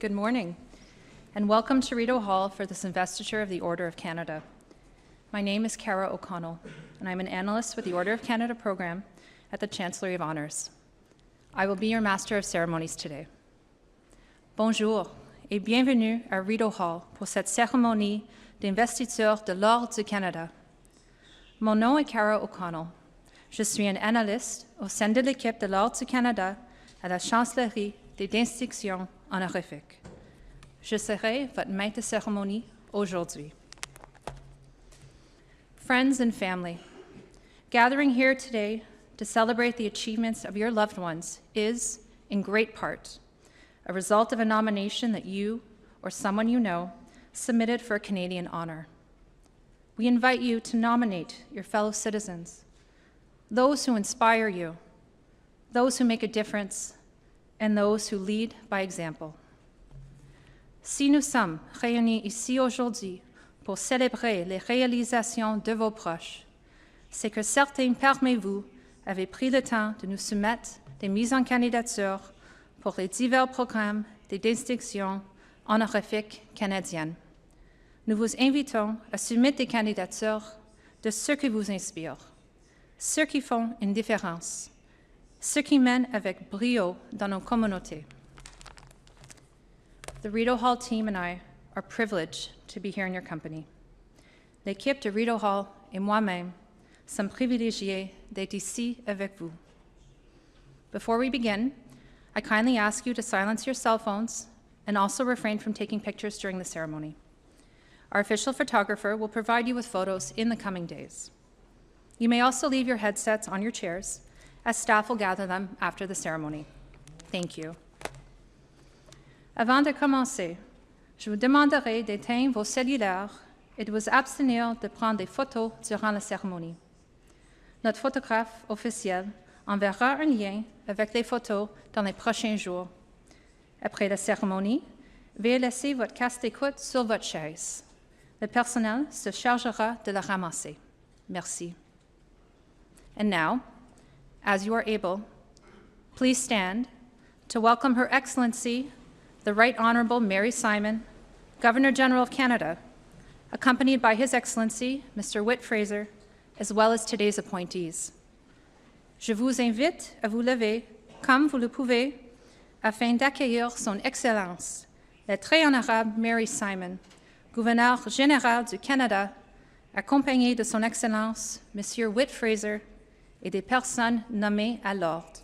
Good morning, and welcome to Rideau Hall for this Investiture of the Order of Canada. My name is Cara O'Connell, and I'm an analyst with the Order of Canada program at the Chancellery of Honours. I will be your Master of Ceremonies today. Bonjour et bienvenue à Rideau Hall pour cette cérémonie d'investiture de l'Ordre du Canada. Mon nom est Cara O'Connell. Je suis un analyste au sein de l'équipe de l'Ordre du Canada à la Chancellerie des distinctions honorifiques. Je serai votre maître de cérémonie aujourd'hui. Friends and family, gathering here today to celebrate the achievements of your loved ones is, in great part, a result of a nomination that you or someone you know submitted for a Canadian honour. We invite you to nominate your fellow citizens, those who inspire you, those who make a difference, and those who lead by example. Si nous sommes réunis ici aujourd'hui pour célébrer les réalisations de vos proches, c'est que certains parmi vous avaient pris le temps de nous soumettre des mises en candidature pour les divers programmes des distinctions honorifiques canadiennes. Nous vous invitons à soumettre des candidatures de ceux qui vous inspirent, ceux qui font une différence, ceux qui mènent avec brio dans nos communautés. The Rideau Hall team and I are privileged to be here in your company. L'équipe de Rideau Hall et moi-même sommes privilégiés d'être ici avec vous. Before we begin, I kindly ask you to silence your cell phones and also refrain from taking pictures during the ceremony. Our official photographer will provide you with photos in the coming days. You may also leave your headsets on your chairs, as staff will gather them after the ceremony. Thank you. Avant de commencer, je vous demanderai d'éteindre vos cellulaires et de vous abstenir de prendre des photos durant la cérémonie. Notre photographe officiel enverra un lien avec les photos dans les prochains jours. Après la cérémonie, veuillez laisser votre casque d'écoute sur votre chaise. Le personnel se chargera de la ramasser. Merci. And now, as you are able, please stand to welcome Her Excellency, the Right Honourable Mary Simon, Governor-General of Canada, accompanied by His Excellency, Mr. Whit Fraser, as well as today's appointees. Je vous invite à vous lever, comme vous le pouvez, afin d'accueillir Son Excellence, la Très Honorable Mary Simon, Gouverneur général du Canada, accompagné de Son Excellence, Monsieur Whit Fraser, et des personnes nommées à l'ordre.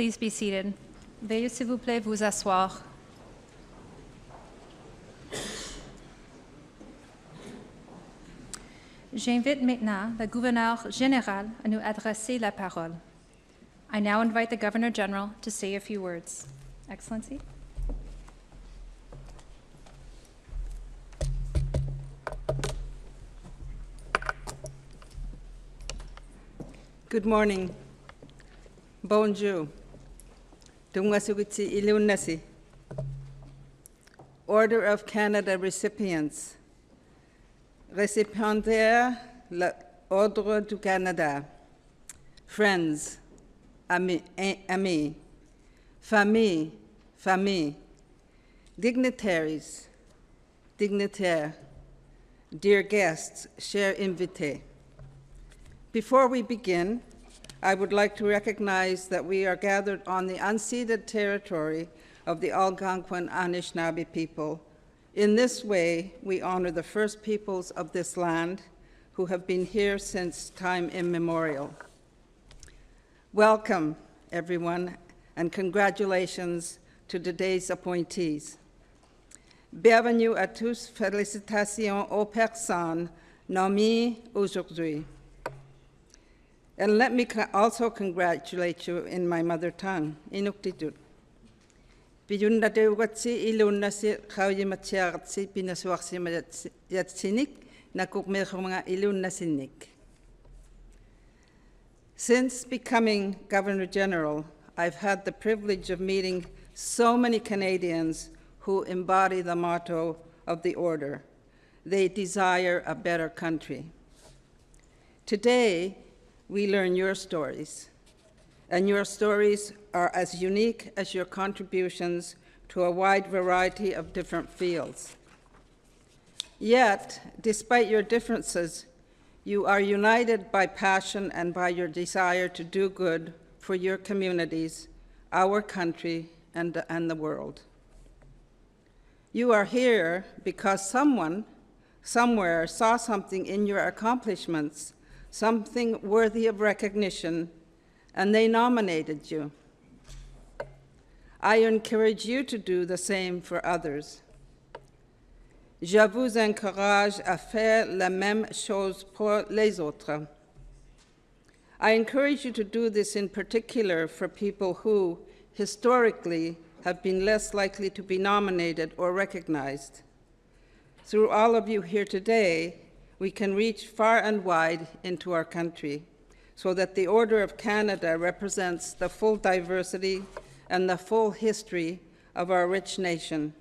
please be seated. Veuillez s'il vous plaît vous asseoir. J'invite maintenant le gouverneur général à nous adresser la parole. I now invite the Governor General to say a few words. Excellency. Good morning. Bonjour. Dungwasugitsi ilunasi. Order of Canada recipients. Récipiendaire l'Ordre du Canada. Friends, amis, famille, dignitaries, dignitaires, dear guests, chers invités. Before we begin, I would like to recognize that we are gathered on the unceded territory of the Algonquin Anishinaabe people. In this way, we honor the first peoples of this land who have been here since time immemorial. Welcome, everyone, and congratulations to today's appointees. Bienvenue à tous, félicitations aux personnes nommées aujourd'hui. And let me also congratulate you in my mother tongue, Inuktitut. Biyunda dewgatsi ilunasi khawyimatsiagatsi pinasuaksimayatsinik nakukmerhumanga ilunasinik. Since becoming Governor General, I've had the privilege of meeting so many Canadians who embody the motto of the order. They desire a better country. Today, we learn your stories, and your stories are as unique as your contributions to a wide variety of different fields. Yet, despite your differences, you are united by passion and by your desire to do good for your communities, our country, and the world. You are here because someone, somewhere, saw something in your accomplishments, something worthy of recognition, and they nominated you. I encourage you to do the same for others. Je vous encourage à faire la même chose pour les autres. I encourage you to do this in particular for people who, historically, have been less likely to be nominated or recognized. Through all of you here today, we can reach far and wide into our country so that the Order of Canada represents the full diversity and the full history of our rich nation.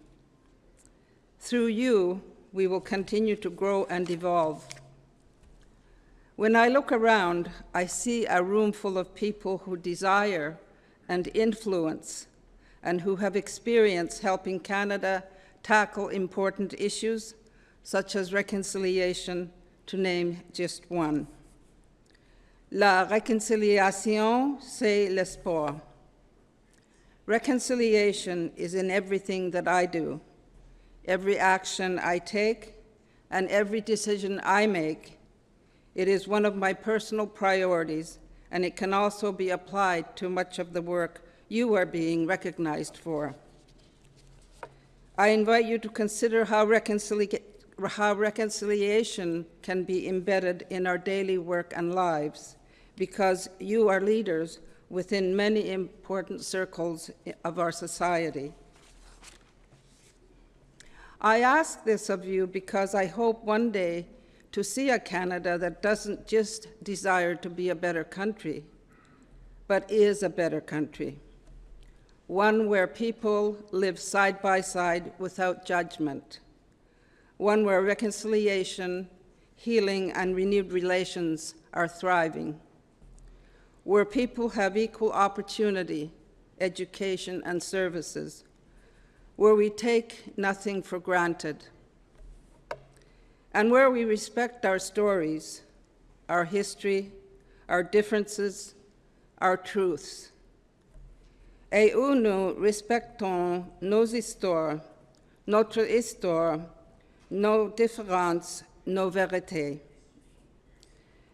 Through you, we will continue to grow and evolve. When I look around, I see a room full of people who desire and influence and who have experience helping Canada tackle important issues such as reconciliation, to name just one. La réconciliation, c'est l'espoir. Reconciliation is in everything that I do, every action I take, and every decision I make. It is one of my personal priorities, and it can also be applied to much of the work you are being recognized for. I invite you to consider how reconciliation can be embedded in our daily work and lives, because you are leaders within many important circles of our society. I ask this of you because I hope one day to see a Canada that doesn't just desire to be a better country, but is a better country, one where people live side by side without judgment, one where reconciliation, healing, and renewed relations are thriving, where people have equal opportunity, education, and services, where we take nothing for granted, and where we respect our stories, our history, our differences, our truths. Et où nous respectons nos histoires, notre histoire, nos différences, nos vérités.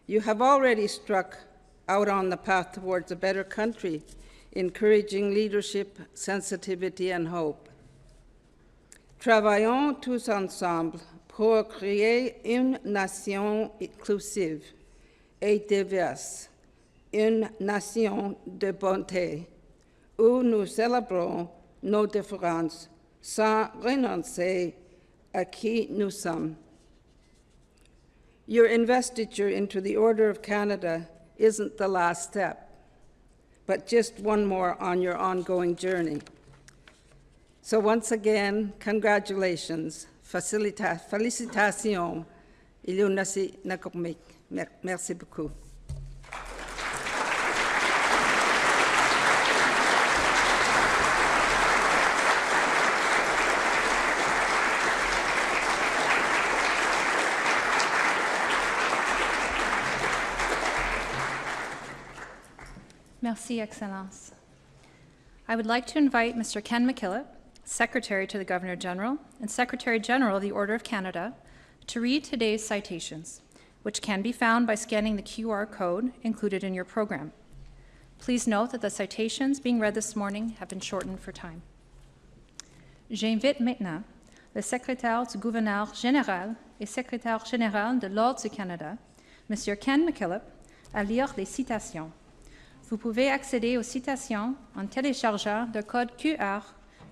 You have already struck out on the path towards a better country encouraging leadership, sensitivity, and hope. Travaillons tous ensemble pour créer une nation inclusive et diverse, une nation de bonté, où nous célébrons nos différences sans renoncer à qui nous sommes. Your investiture into the Order of Canada isn't the last step, but just one more on your ongoing journey. So once again, congratulations, félicitations, merci beaucoup. Merci, Excellence. I would like to invite Mr. Ken McKillop, Secretary to the Governor-General and Secretary-General of the Order of Canada, to read today's citations, which can be found by scanning the QR code included in your program. Please note that the citations being read this morning have been shortened for time. J'invite maintenant le secrétaire du gouverneur général et secrétaire général de l'Ordre du Canada, M. Ken McKillop, à lire les citations. Vous pouvez accéder aux citations en téléchargeant le code QR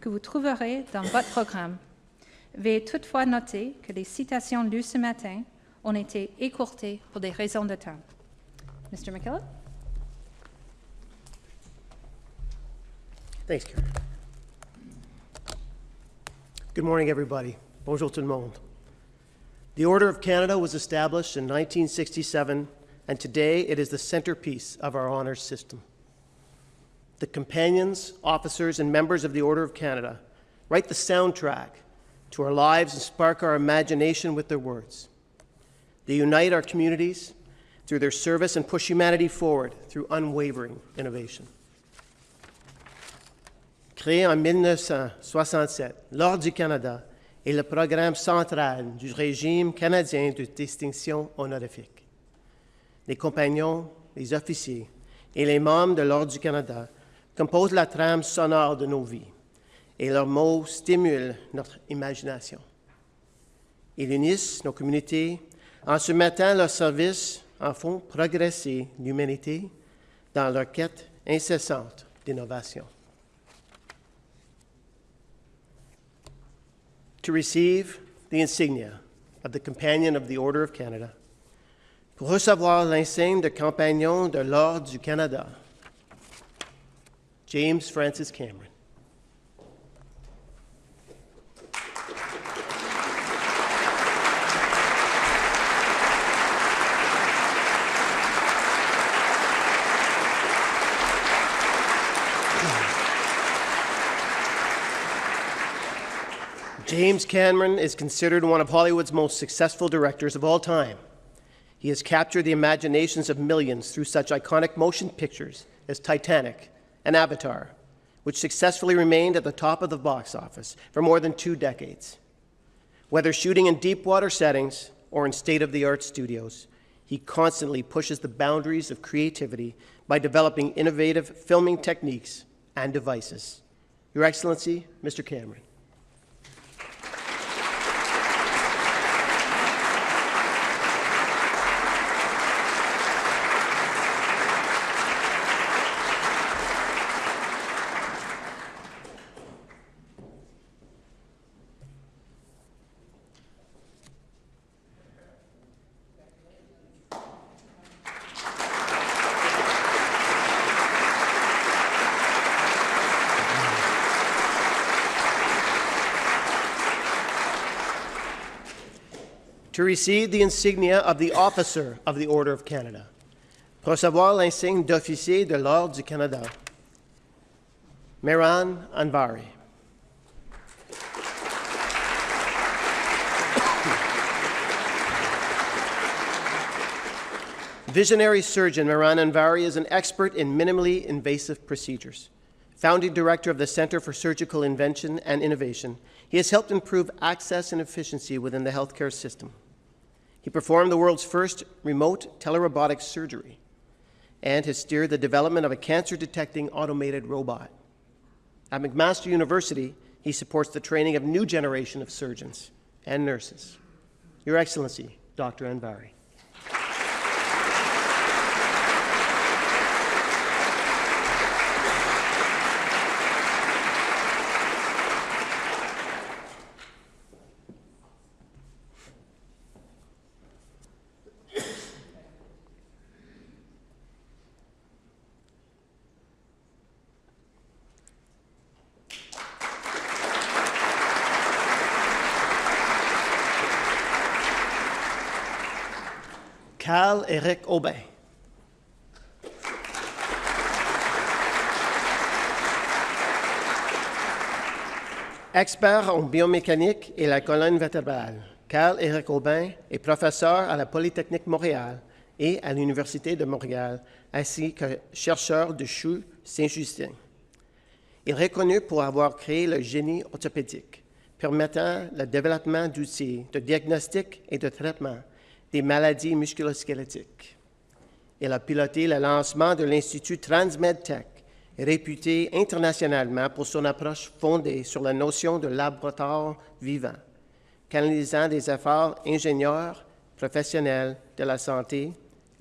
que vous trouverez dans votre programme. Veuillez toutefois noter que les citations lues ce matin ont été écourtées pour des raisons de temps. Mr. McKillop? Thanks, Karen. Good morning, everybody. Bonjour tout le monde. The Order of Canada was established in 1967, and today it is the centerpiece of our honors system. The companions, officers, and members of the Order of Canada write the soundtrack to our lives and spark our imagination with their words. They unite our communities through their service and push humanity forward through unwavering innovation. Créé en 1967, l'Ordre du Canada est le programme central du régime canadien de distinction honorifique. Les compagnons, les officiers et les membres de l'Ordre du Canada composent la trame sonore de nos vies et leurs mots stimulent notre imagination. Ils unissent nos communautés en se mettant leur service en font progresser l'humanité dans leur quête incessante d'innovation. To receive the insignia of the Companion of the Order of Canada, pour recevoir l'insigne de Compagnon de l'Ordre du Canada, James Francis Cameron. James Cameron is considered one of Hollywood's most successful directors of all time. He has captured the imaginations of millions through such iconic motion pictures as Titanic and Avatar, which successfully remained at the top of the box office for more than 2 decades. Whether shooting in deep water settings or in state-of-the-art studios, he constantly pushes the boundaries of creativity by developing innovative filming techniques and devices. Your Excellency, Mr. Cameron. To receive the insignia of the Officer of the Order of Canada, pour recevoir l'insigne d'Officier de l'Ordre du Canada, Mehran Anvari. Visionary surgeon Mehran Anvari is an expert in minimally invasive procedures. Founding director of the Center for Surgical Invention and Innovation, he has helped improve access and efficiency within the healthcare system. He performed the world's first remote telerobotic surgery. and has steered the development of a cancer-detecting automated robot. At McMaster University, he supports the training of a new generation of surgeons and nurses. Your Excellency, Dr. Anvari. Carl-Éric Aubin. Expert en biomécanique et la colonne vertébrale, Carl-Éric Aubin est professeur à la Polytechnique Montréal et à l'Université de Montréal, ainsi que chercheur de CHU Saint-Justin. Il est reconnu pour avoir créé le génie orthopédique, permettant le développement d'outils de diagnostic et de traitement des maladies musculosquelettiques. Il a piloté le lancement de l'Institut TransMedTech, réputé internationalement pour son approche fondée sur la notion de laboratoire vivant, canalisant des efforts ingénieurs, professionnels de la santé,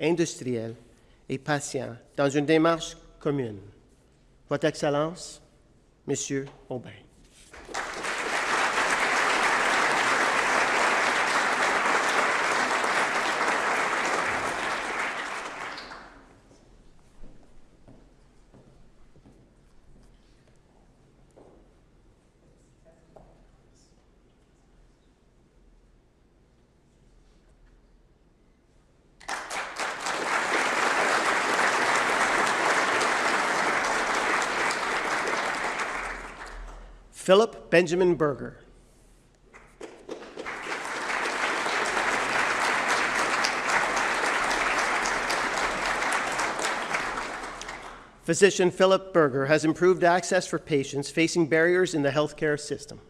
industriels et patients dans une démarche commune. Votre Excellence, Monsieur Aubin. Philip Benjamin Berger. Physician Philip Berger has improved access for patients facing barriers in the healthcare system.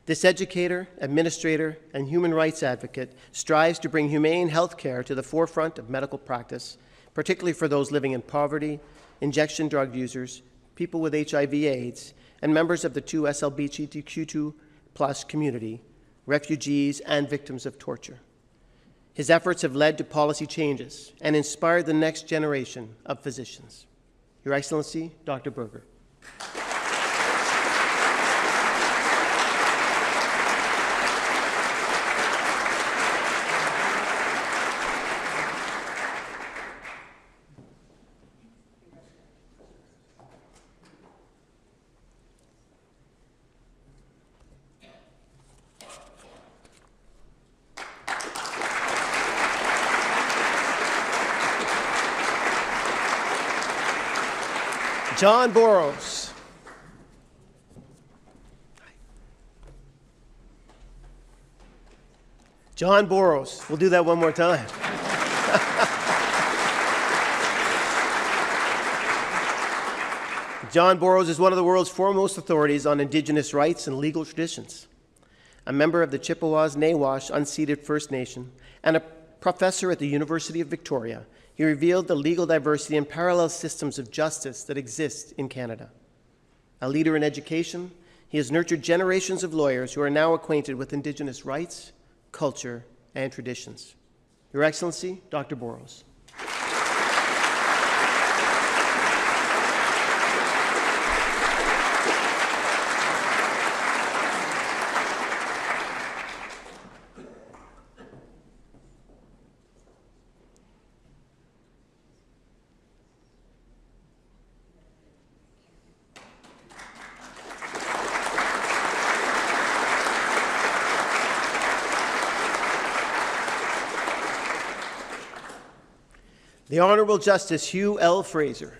This educator, administrator, and human rights advocate strives to bring humane healthcare to the forefront of medical practice, particularly for those living in poverty, injection drug users, people with HIV/AIDS, and members of the 2 SLGBTQ2+ community, refugees, and victims of torture. His efforts have led to policy changes and inspired the next generation of physicians. Your Excellency, Dr. Berger. John Boros. John Boros. We'll do that one more time. John Boros is one of the world's foremost authorities on Indigenous rights and legal traditions. A member of the Chippewas-Nawash unceded First Nation and a professor at the University of Victoria, he revealed the legal diversity and parallel systems of justice that exist in Canada. A leader in education, he has nurtured generations of lawyers who are now acquainted with Indigenous rights, culture, and traditions. Your Excellency, Dr. Boros. The Honourable Justice Hugh L. Fraser.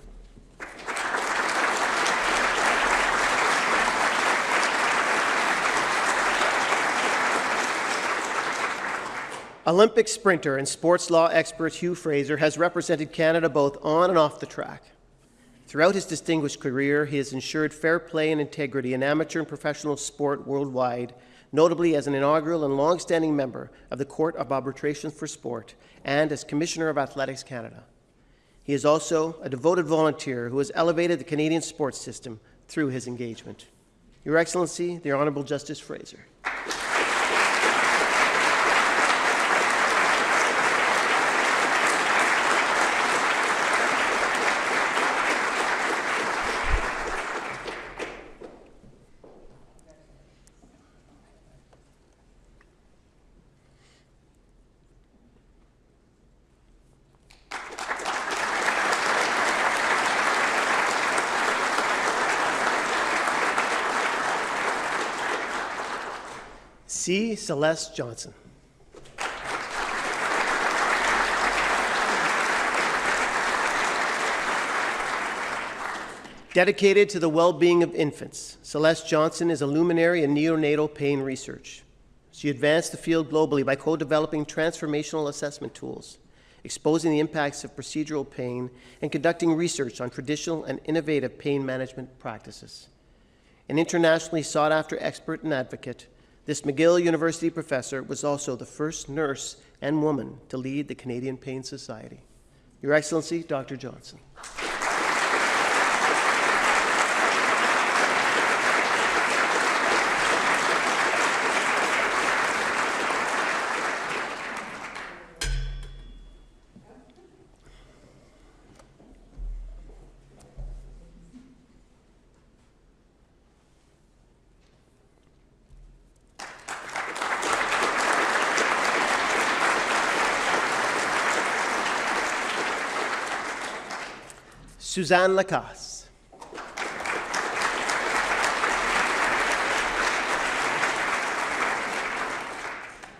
Olympic sprinter and sports law expert Hugh Fraser has represented Canada both on and off the track. Throughout his distinguished career, he has ensured fair play and integrity in amateur and professional sport worldwide, notably as an inaugural and long-standing member of the Court of Arbitration for Sport and as Commissioner of Athletics Canada. He is also a devoted volunteer who has elevated the Canadian sports system through his engagement. Your Excellency, the Honourable Justice Fraser. C. Celeste Johnson. Dedicated to the well-being of infants, Celeste Johnson is a luminary in neonatal pain research. She advanced the field globally by co-developing transformational assessment tools, exposing the impacts of procedural pain, and conducting research on traditional and innovative pain management practices. An internationally sought-after expert and advocate, this McGill University professor was also the first nurse and woman to lead the Canadian Pain Society. Your Excellency, Dr. Johnson. Suzanne Lacasse.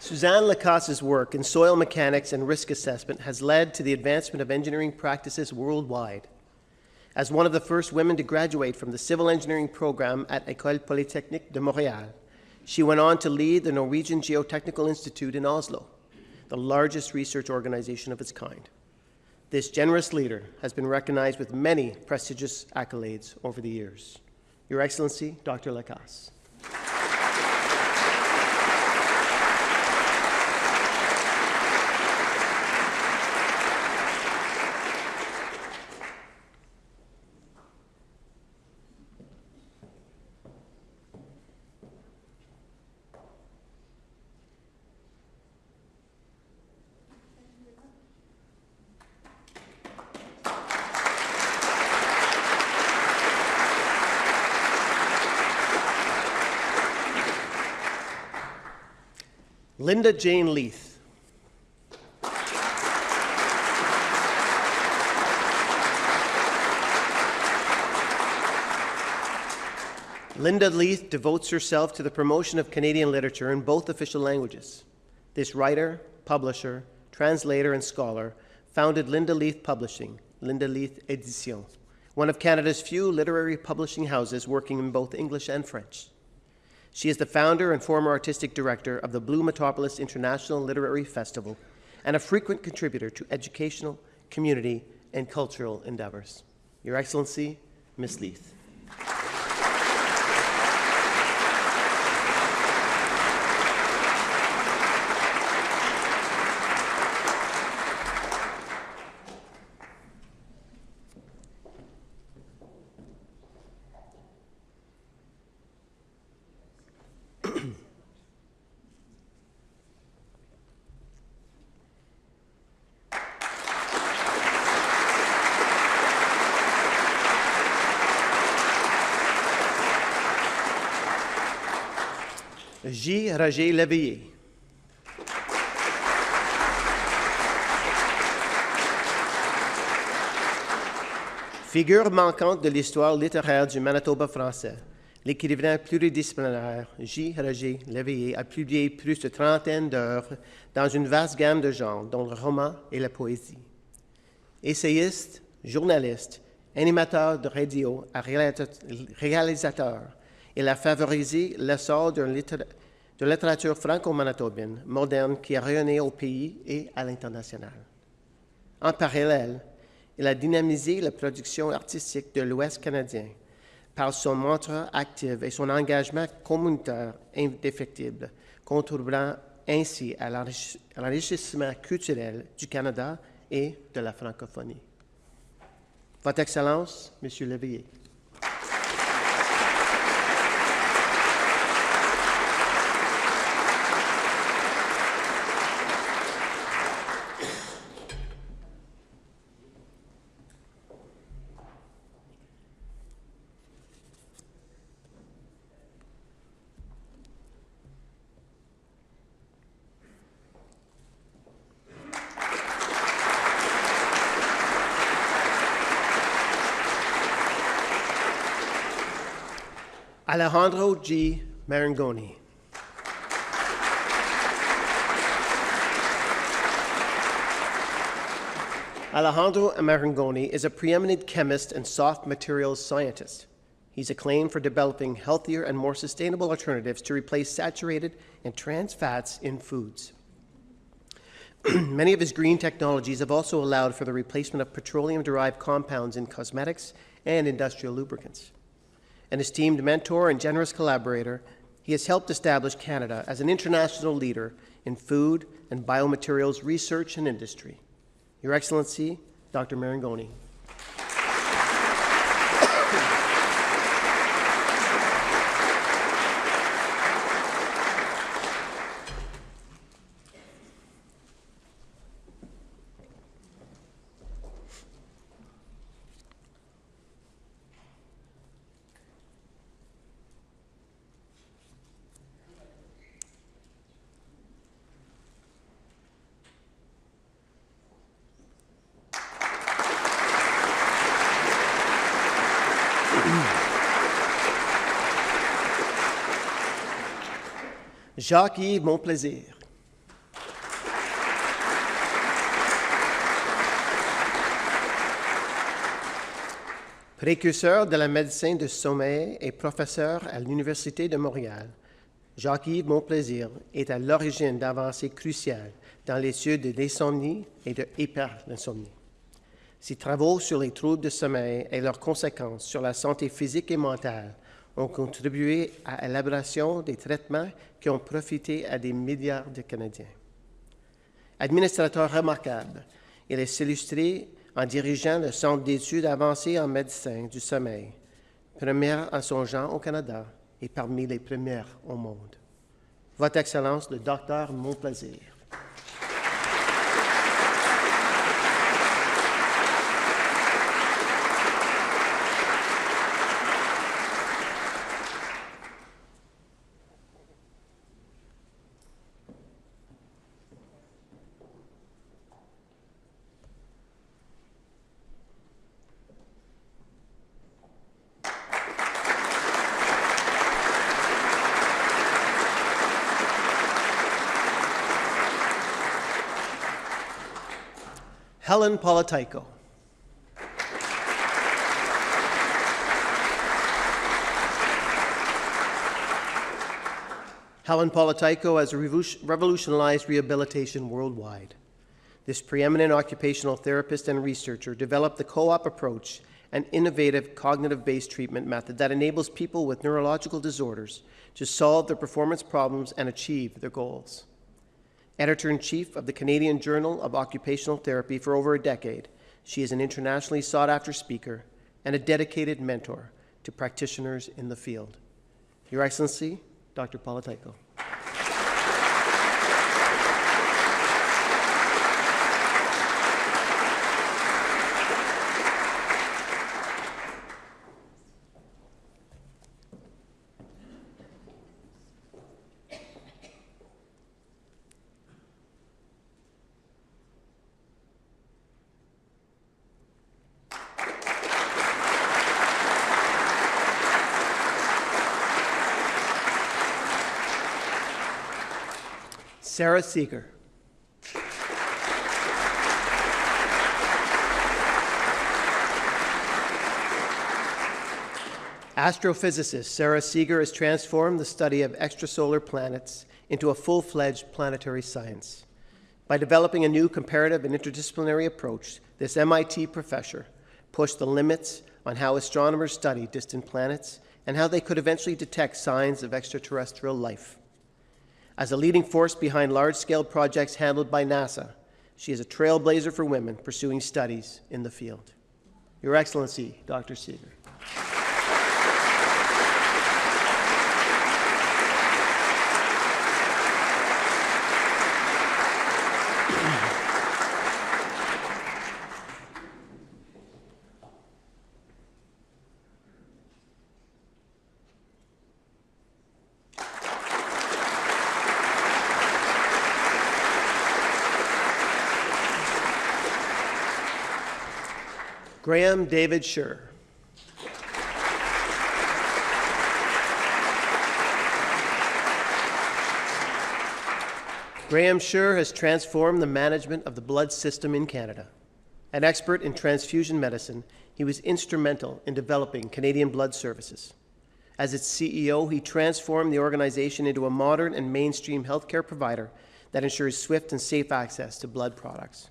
Suzanne Lacasse's work in soil mechanics and risk assessment has led to the advancement of engineering practices worldwide. As one of the first women to graduate from the civil engineering program at École Polytechnique de Montréal, she went on to lead the Norwegian Geotechnical Institute in Oslo, the largest research organization of its kind. This generous leader has been recognized with many prestigious accolades over the years. Your Excellency, Dr. Lacasse. Linda Jane Leith. Linda Leith devotes herself to the promotion of Canadian literature in both official languages. This writer, publisher, translator, and scholar founded Linda Leith Publishing, Linda Leith Éditions, one of Canada's few literary publishing houses working in both English and French. She is the founder and former artistic director of the Blue Metropolis International Literary Festival and a frequent contributor to educational, community, and cultural endeavors. Your Excellency, Ms. Leith. J. Roger Léveillé. Figure manquante de l'histoire littéraire du Manitoba français, l'écrivain pluridisciplinaire J. Roger Léveillé a publié plus de 30 d'œuvres dans une vaste gamme de genres, dont le roman et la poésie. Essayiste, journaliste, animateur de radio et réalisateur, il a favorisé l'essor de littérature franco-manitobaine moderne qui a rayonné au pays et à l'international. En parallèle, il a dynamisé la production artistique de l'Ouest canadien par son montre actif et son engagement communautaire indéfectible, contribuant ainsi à l'enrichissement culturel du Canada et de la francophonie. Votre Excellence, Monsieur Léveillé. Alejandro G. Marangoni. Alejandro Marangoni is a preeminent chemist and soft materials scientist. He's acclaimed for developing healthier and more sustainable alternatives to replace saturated and trans fats in foods. Many of his green technologies have also allowed for the replacement of petroleum-derived compounds in cosmetics and industrial lubricants. An esteemed mentor and generous collaborator, he has helped establish Canada as an international leader in food and biomaterials research and industry. Your Excellency, Dr. Marangoni. Jacques-Yves Monplaisir. Précurseur de la médecine du sommeil et professeur à l'Université de Montréal, Jacques-Yves Monplaisir est à l'origine d'avancées cruciales dans l'étude de l'insomnie et de l'hyperinsomnie. Ses travaux sur les troubles de sommeil et leurs conséquences sur la santé physique et mentale ont contribué à l'élaboration des traitements qui ont profité à des milliards de Canadiens. Administrateur remarquable, il est illustré en dirigeant le Centre d'études avancées en médecine du sommeil, première en son genre au Canada et parmi les premières au monde. Votre Excellence, le Dr Monplaisir. Helen Politaico. Helen Politaico has revolutionized rehabilitation worldwide. This preeminent occupational therapist and researcher developed the co-op approach, an innovative cognitive-based treatment method that enables people with neurological disorders to solve their performance problems and achieve their goals. Editor-in-chief of the Canadian Journal of Occupational Therapy for over a decade, she is an internationally sought-after speaker and a dedicated mentor to practitioners in the field. Your Excellency, Dr. Politaico. Sarah Seeger. Astrophysicist Sarah Seeger has transformed the study of extrasolar planets into a full-fledged planetary science. By developing a new comparative and interdisciplinary approach, this MIT professor pushed the limits on how astronomers study distant planets and how they could eventually detect signs of extraterrestrial life. As a leading force behind large-scale projects handled by NASA, she is a trailblazer for women pursuing studies in the field. Your Excellency, Dr. Seeger. Graham David Scher. Graham Scher has transformed the management of the blood system in Canada. An expert in transfusion medicine, he was instrumental in developing Canadian Blood Services. As its CEO, he transformed the organization into a modern and mainstream healthcare provider that ensures swift and safe access to blood products.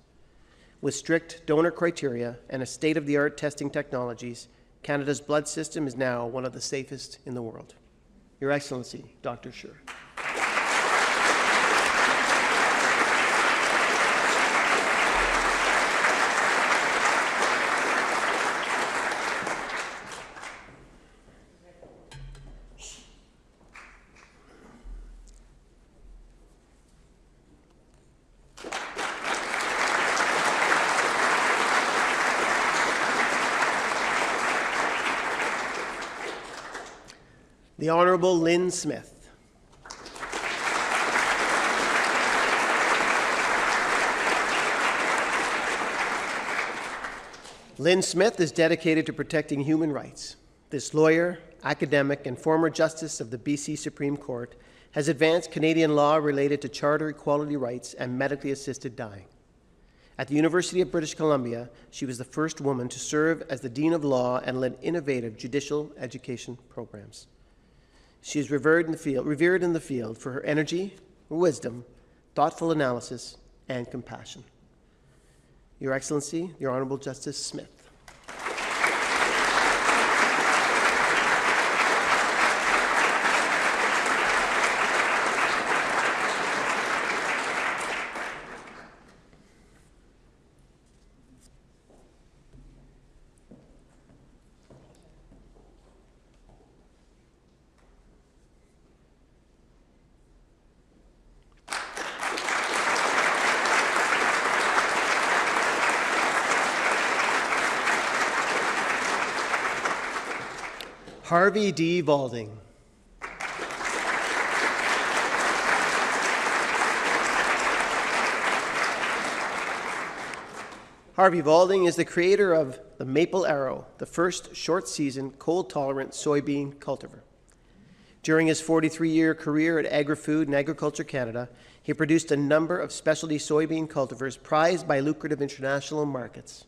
With strict donor criteria and a state-of-the-art testing technologies, Canada's blood system is now one of the safest in the world. Your Excellency, Dr. Scher. The Honourable Lynn Smith. Lynn Smith is dedicated to protecting human rights. This lawyer, academic, and former justice of the BC Supreme Court has advanced Canadian law related to charter equality rights and medically assisted dying. At the University of British Columbia, she was the first woman to serve as the Dean of Law and led innovative judicial education programs. She is revered in the field for her energy, wisdom, thoughtful analysis, and compassion. Your Excellency, the Honourable Justice Smith. Harvey D. Valding. Harvey Valding is the creator of the Maple Arrow, the first short-season, cold-tolerant soybean cultivar. During his 43-year career at Agri-Food and Agriculture Canada, he produced a number of specialty soybean cultivars prized by lucrative international markets.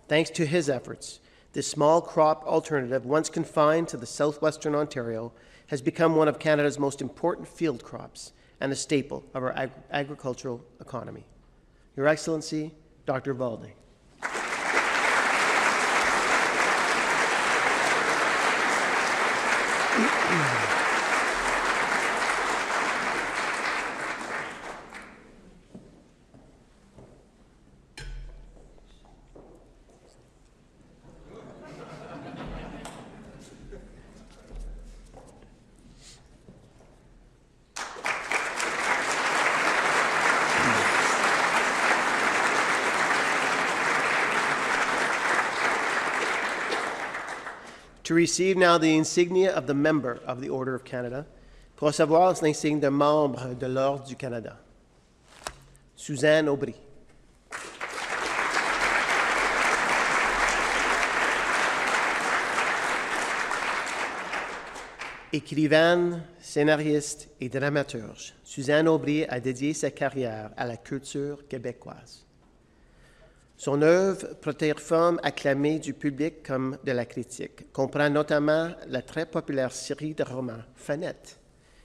Thanks to his efforts, this small crop alternative, once confined to the southwestern Ontario, has become one of Canada's most important field crops and a staple of our agricultural economy. Your Excellency, Dr. Valding. To receive now the insignia of the member of the Order of Canada, pour recevoir l'insigne de membre de l'Ordre du Canada. Suzanne Aubry. Écrivaine, scénariste et dramaturge, Suzanne Aubry a dédié sa carrière à la culture québécoise. Son œuvre, protéiforme acclamée du public comme de la critique, comprend notamment la très populaire série de romans Fanette,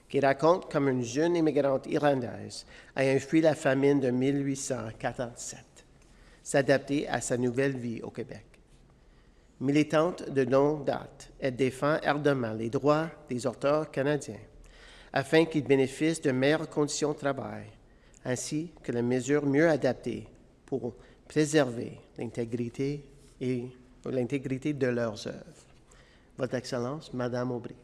qui raconte comme une jeune immigrante irlandaise ayant fui la famine de 1847, s'adapter à sa nouvelle vie au Québec. Militante de longue date, elle défend ardemment les droits des auteurs canadiens afin qu'ils bénéficient de meilleures conditions de travail, ainsi que les mesures mieux adaptées pour préserver l'intégrité et pour l'intégrité de leurs œuvres. Votre Excellence, Madame Aubry.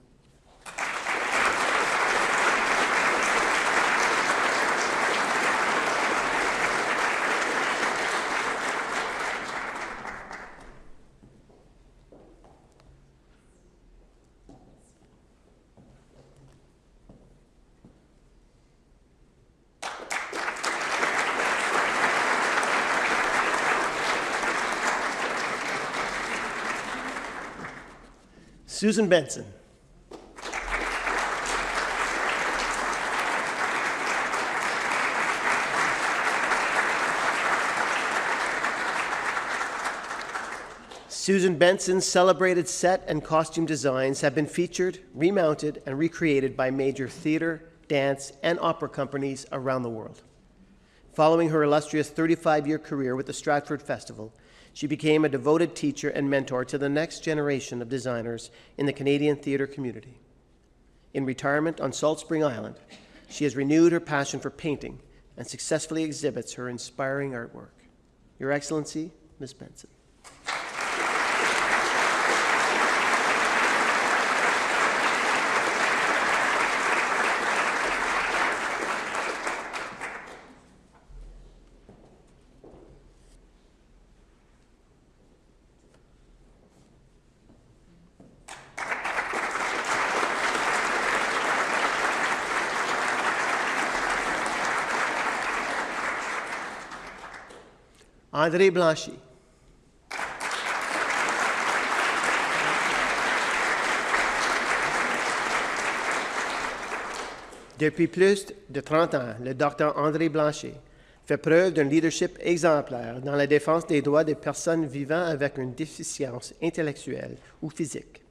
Susan Benson. Susan Benson's celebrated set and costume designs have been featured, remounted, and recreated by major theater, dance, and opera companies around the world. Following her illustrious 35-year career with the Stratford Festival, she became a devoted teacher and mentor to the next generation of designers in the Canadian theatre community. In retirement on Salt Spring Island, she has renewed her passion for painting and successfully exhibits her inspiring artwork. Your Excellency, Ms. Benson. André Blanchy. Depuis plus de 30 ans, le Dr André Blanchy fait preuve d'un leadership exemplaire dans la défense des droits des personnes vivant avec une déficience intellectuelle ou physique.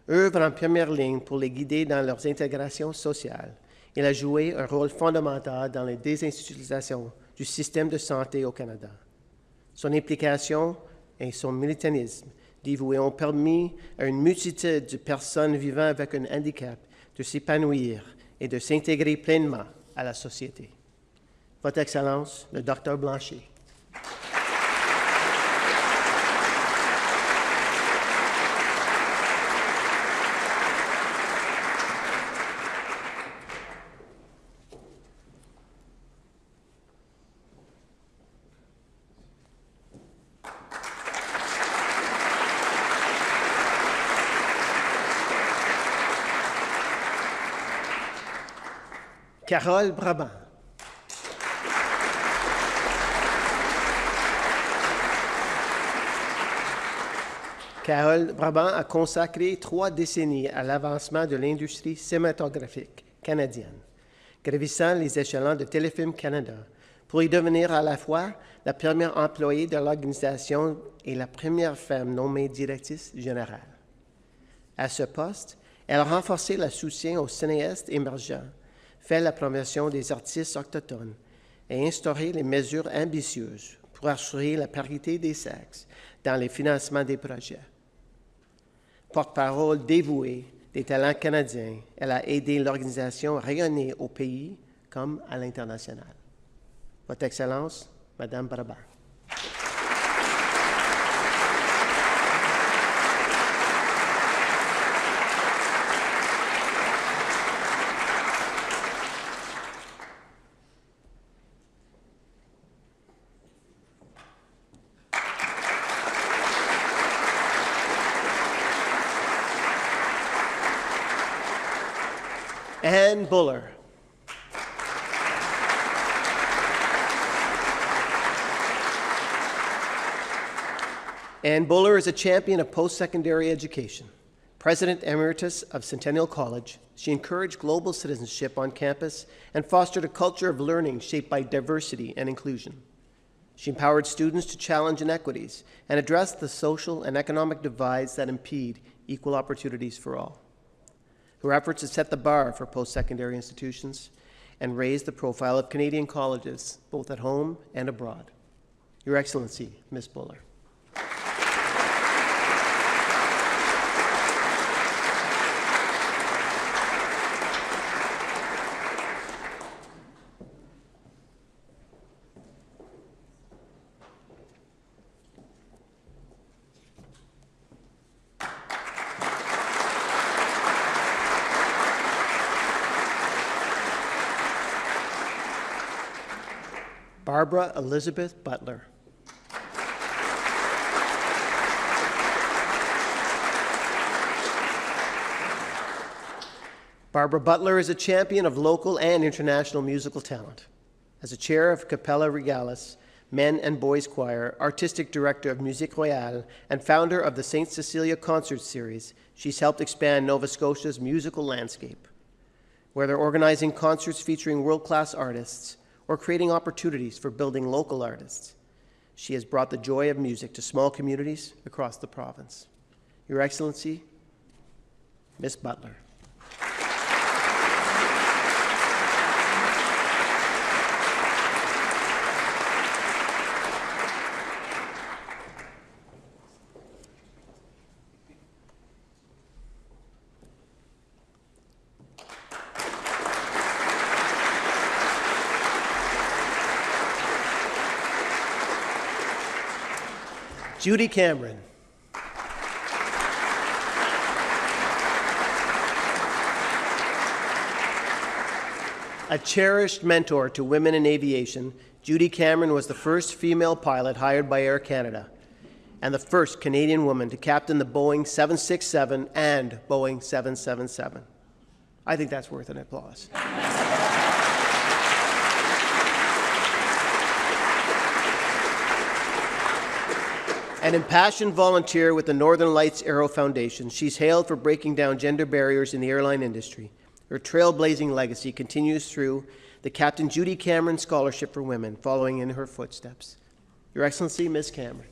Œuvre en première ligne pour les guider dans leur intégration sociale. Il a joué un rôle fondamental dans la désinstitutionnalisation du système de santé au Canada. Son implication et son militantisme dévoué ont permis à une multitude de personnes vivant avec un handicap de s'épanouir et de s'intégrer pleinement à la société. Votre Excellence, le Dr Blanchy. Carole Brabant. Carole Brabant a consacré 3 décennies à l'avancement de l'industrie cinématographique canadienne, gravissant les échelons de Téléfilm Canada pour y devenir à la fois la première employée de l'organisation et la première femme nommée directrice générale. À ce poste, elle a renforcé le soutien aux cinéastes émergents, fait la promotion des artistes autochtones et instauré les mesures ambitieuses pour assurer la parité des sexes dans les financements des projets. Porte-parole dévouée des talents canadiens, elle a aidé l'organisation à rayonner au pays comme à l'international. Votre Excellence, Madame Brabant. Anne Buller. Anne Buller is a champion of post-secondary education. President Emeritus of Centennial College, she encouraged global citizenship on campus and fostered a culture of learning shaped by diversity and inclusion. She empowered students to challenge inequities and address the social and economic divides that impede equal opportunities for all. Her efforts have set the bar for post-secondary institutions and raised the profile of Canadian colleges, both at home and abroad. Your Excellency, Ms. Buller. Barbara Elizabeth Butler. Barbara Butler is a champion of local and international musical talent. As a chair of Capella Regalis, Men and Boys Choir, artistic director of Musique Royale, and founder of the St. Cecilia Concert Series, she's helped expand Nova Scotia's musical landscape. Whether organizing concerts featuring world-class artists or creating opportunities for building local artists, she has brought the joy of music to small communities across the province. Your Excellency, Ms. Butler. Judy Cameron. A cherished mentor to women in aviation, Judy Cameron was the first female pilot hired by Air Canada and the first Canadian woman to captain the Boeing 767 and Boeing 777. I think that's worth an applause. An impassioned volunteer with the Northern Lights Aero Foundation, she's hailed for breaking down gender barriers in the airline industry. Her trailblazing legacy continues through the Captain Judy Cameron Scholarship for Women, following in her footsteps. Your Excellency, Ms. Cameron.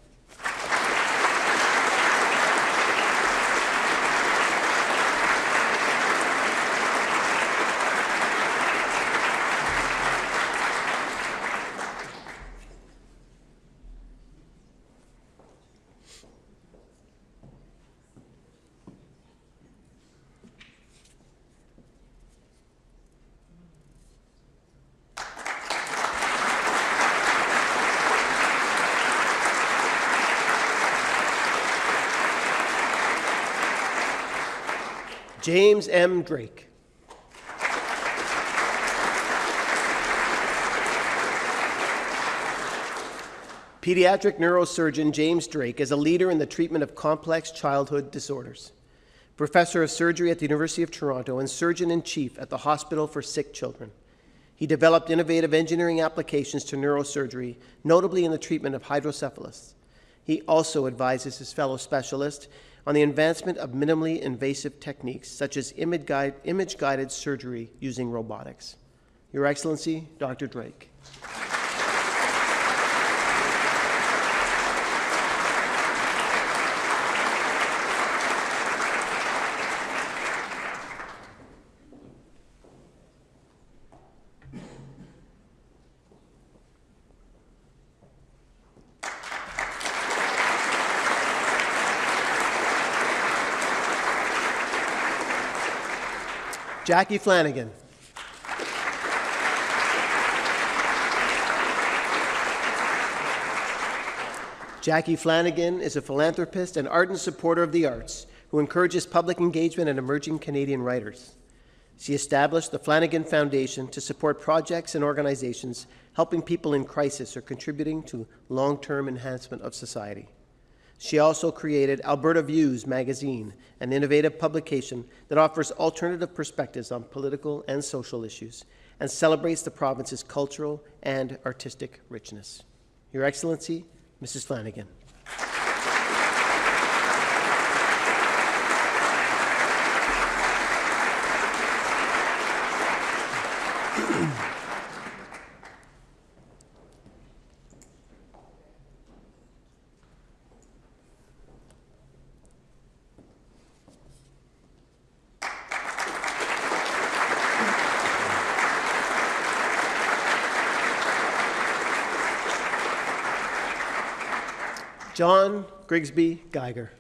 James M. Drake. Pediatric neurosurgeon James Drake is a leader in the treatment of complex childhood disorders. Professor of surgery at the University of Toronto and surgeon-in-chief at the Hospital for Sick Children. He developed innovative engineering applications to neurosurgery, notably in the treatment of hydrocephalus. He also advises his fellow specialists on the advancement of minimally invasive techniques, such as image-guided surgery using robotics. Your Excellency, Dr. Drake. Jackie Flanagan. Jackie Flanagan is a philanthropist and ardent supporter of the arts who encourages public engagement and emerging Canadian writers. She established the Flanagan Foundation to support projects and organizations helping people in crisis or contributing to long-term enhancement of society. She also created Alberta Views magazine, an innovative publication that offers alternative perspectives on political and social issues and celebrates the province's cultural and artistic richness. Your Excellency, Mrs. Flanagan. John Grigsby Geiger.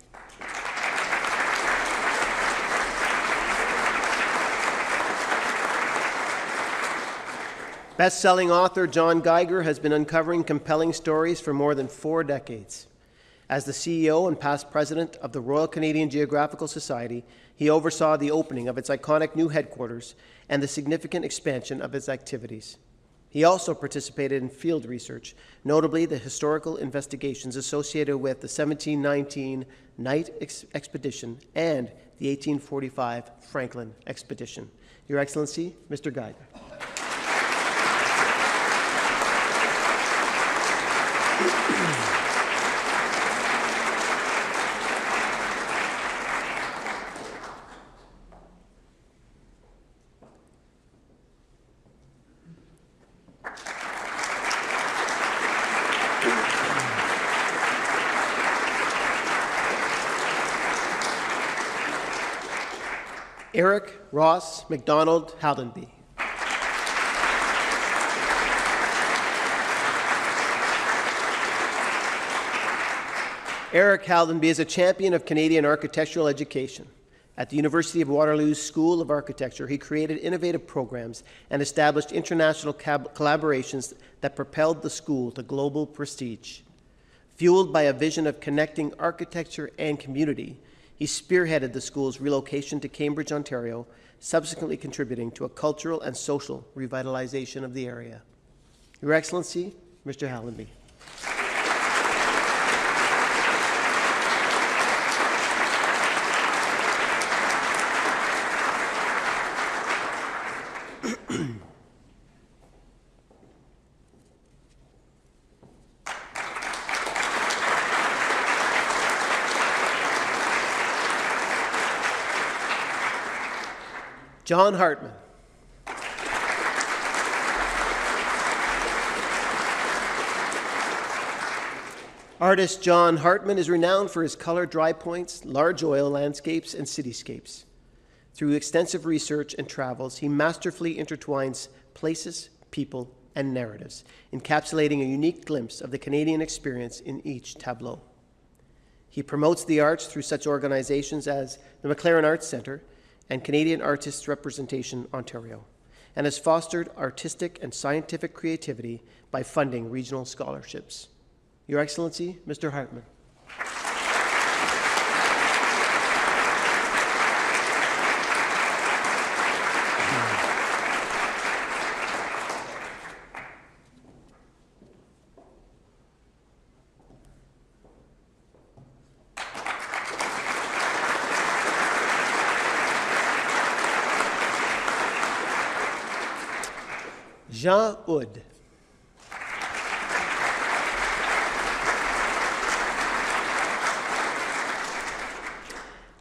Best-selling author John Geiger has been uncovering compelling stories for more than 4 decades. As the CEO and past president of the Royal Canadian Geographical Society, he oversaw the opening of its iconic new headquarters and the significant expansion of its activities. He also participated in field research, notably the historical investigations associated with the 1719 Night Expedition and the 1845 Franklin Expedition. Your Excellency, Mr. Geiger. Eric Ross McDonald Haldenby. Eric Haldenby is a champion of Canadian architectural education. At the University of Waterloo's School of Architecture, he created innovative programs and established international collaborations that propelled the school to global prestige. Fueled by a vision of connecting architecture and community, he spearheaded the school's relocation to Cambridge, Ontario, subsequently contributing to a cultural and social revitalization of the area. Your Excellency, Mr. Haldenby. John Hartman. Artist John Hartman is renowned for his color dry points, large oil landscapes, and cityscapes. Through extensive research and travels, he masterfully intertwines places, people, and narratives, encapsulating a unique glimpse of the Canadian experience in each tableau. He promotes the arts through such organizations as the McLaren Arts Centre and Canadian Artists Representation Ontario, and has fostered artistic and scientific creativity by funding regional scholarships. Your Excellency, Mr. Hartman. Jean Hood.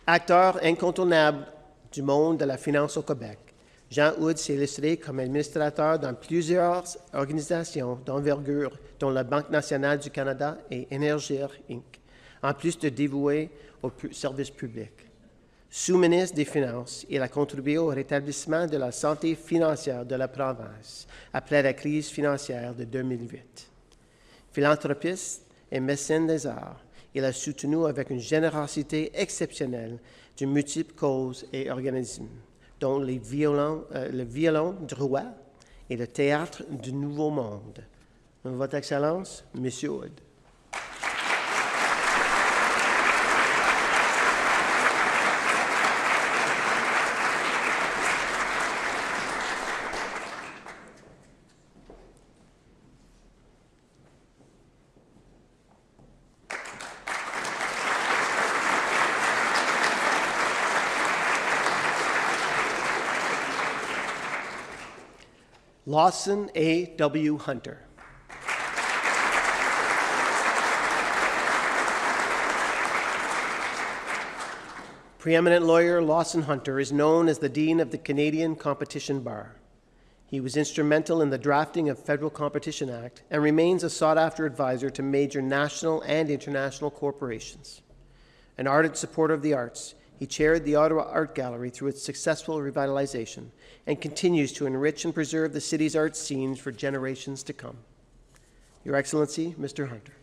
Acteur incontournable du monde de la finance au Québec, Jean Hood s'est illustré comme administrateur dans plusieurs organisations d'envergure, dont la Banque nationale du Canada et Énergir Inc., en plus de dévoué au service public. Sous-ministre des Finances, il a contribué au rétablissement de la santé financière de la province après la crise financière de 2008. Philanthropiste et mécène des arts, il a soutenu avec une générosité exceptionnelle de multiples causes et organismes, dont le violon du roi et le théâtre du Nouveau Monde. Votre Excellence, Monsieur Hood. Lawson A.W. Hunter. Preeminent lawyer Lawson Hunter is known as the Dean of the Canadian Competition Bar. He was instrumental in the drafting of Federal Competition Act and remains a sought-after advisor to major national and international corporations. An ardent supporter of the arts, he chaired the Ottawa Art Gallery through its successful revitalization and continues to enrich and preserve the city's art scenes for generations to come. Your Excellency, Mr. Hunter.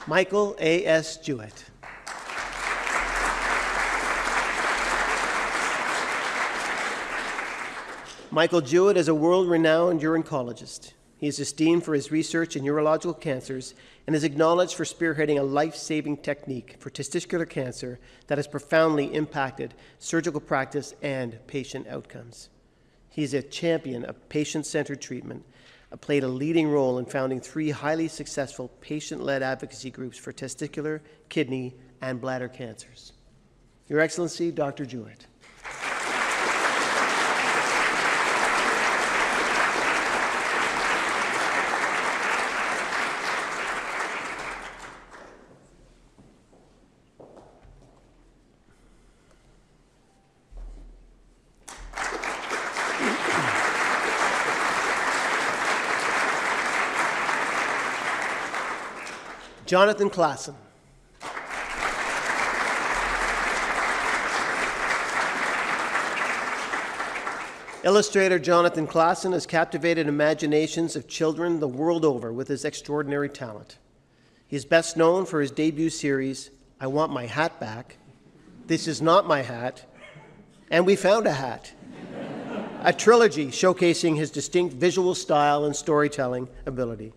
Michael A.S. Jewett. Michael Jewett is a world-renowned urologist. He is esteemed for his research in urological cancers and is acknowledged for spearheading a life-saving technique for testicular cancer that has profoundly impacted surgical practice and patient outcomes. He is a champion of patient-centered treatment, played a leading role in founding 3 highly successful patient-led advocacy groups for testicular, kidney, and bladder cancers. Your Excellency, Dr. Jewett. Jonathan Klassen. Illustrator Jonathan Klassen has captivated imaginations of children the world over with his extraordinary talent. He is best known for his debut series, I Want My Hat Back, This Is Not My Hat, and We Found a Hat, a trilogy showcasing his distinct visual style and storytelling ability.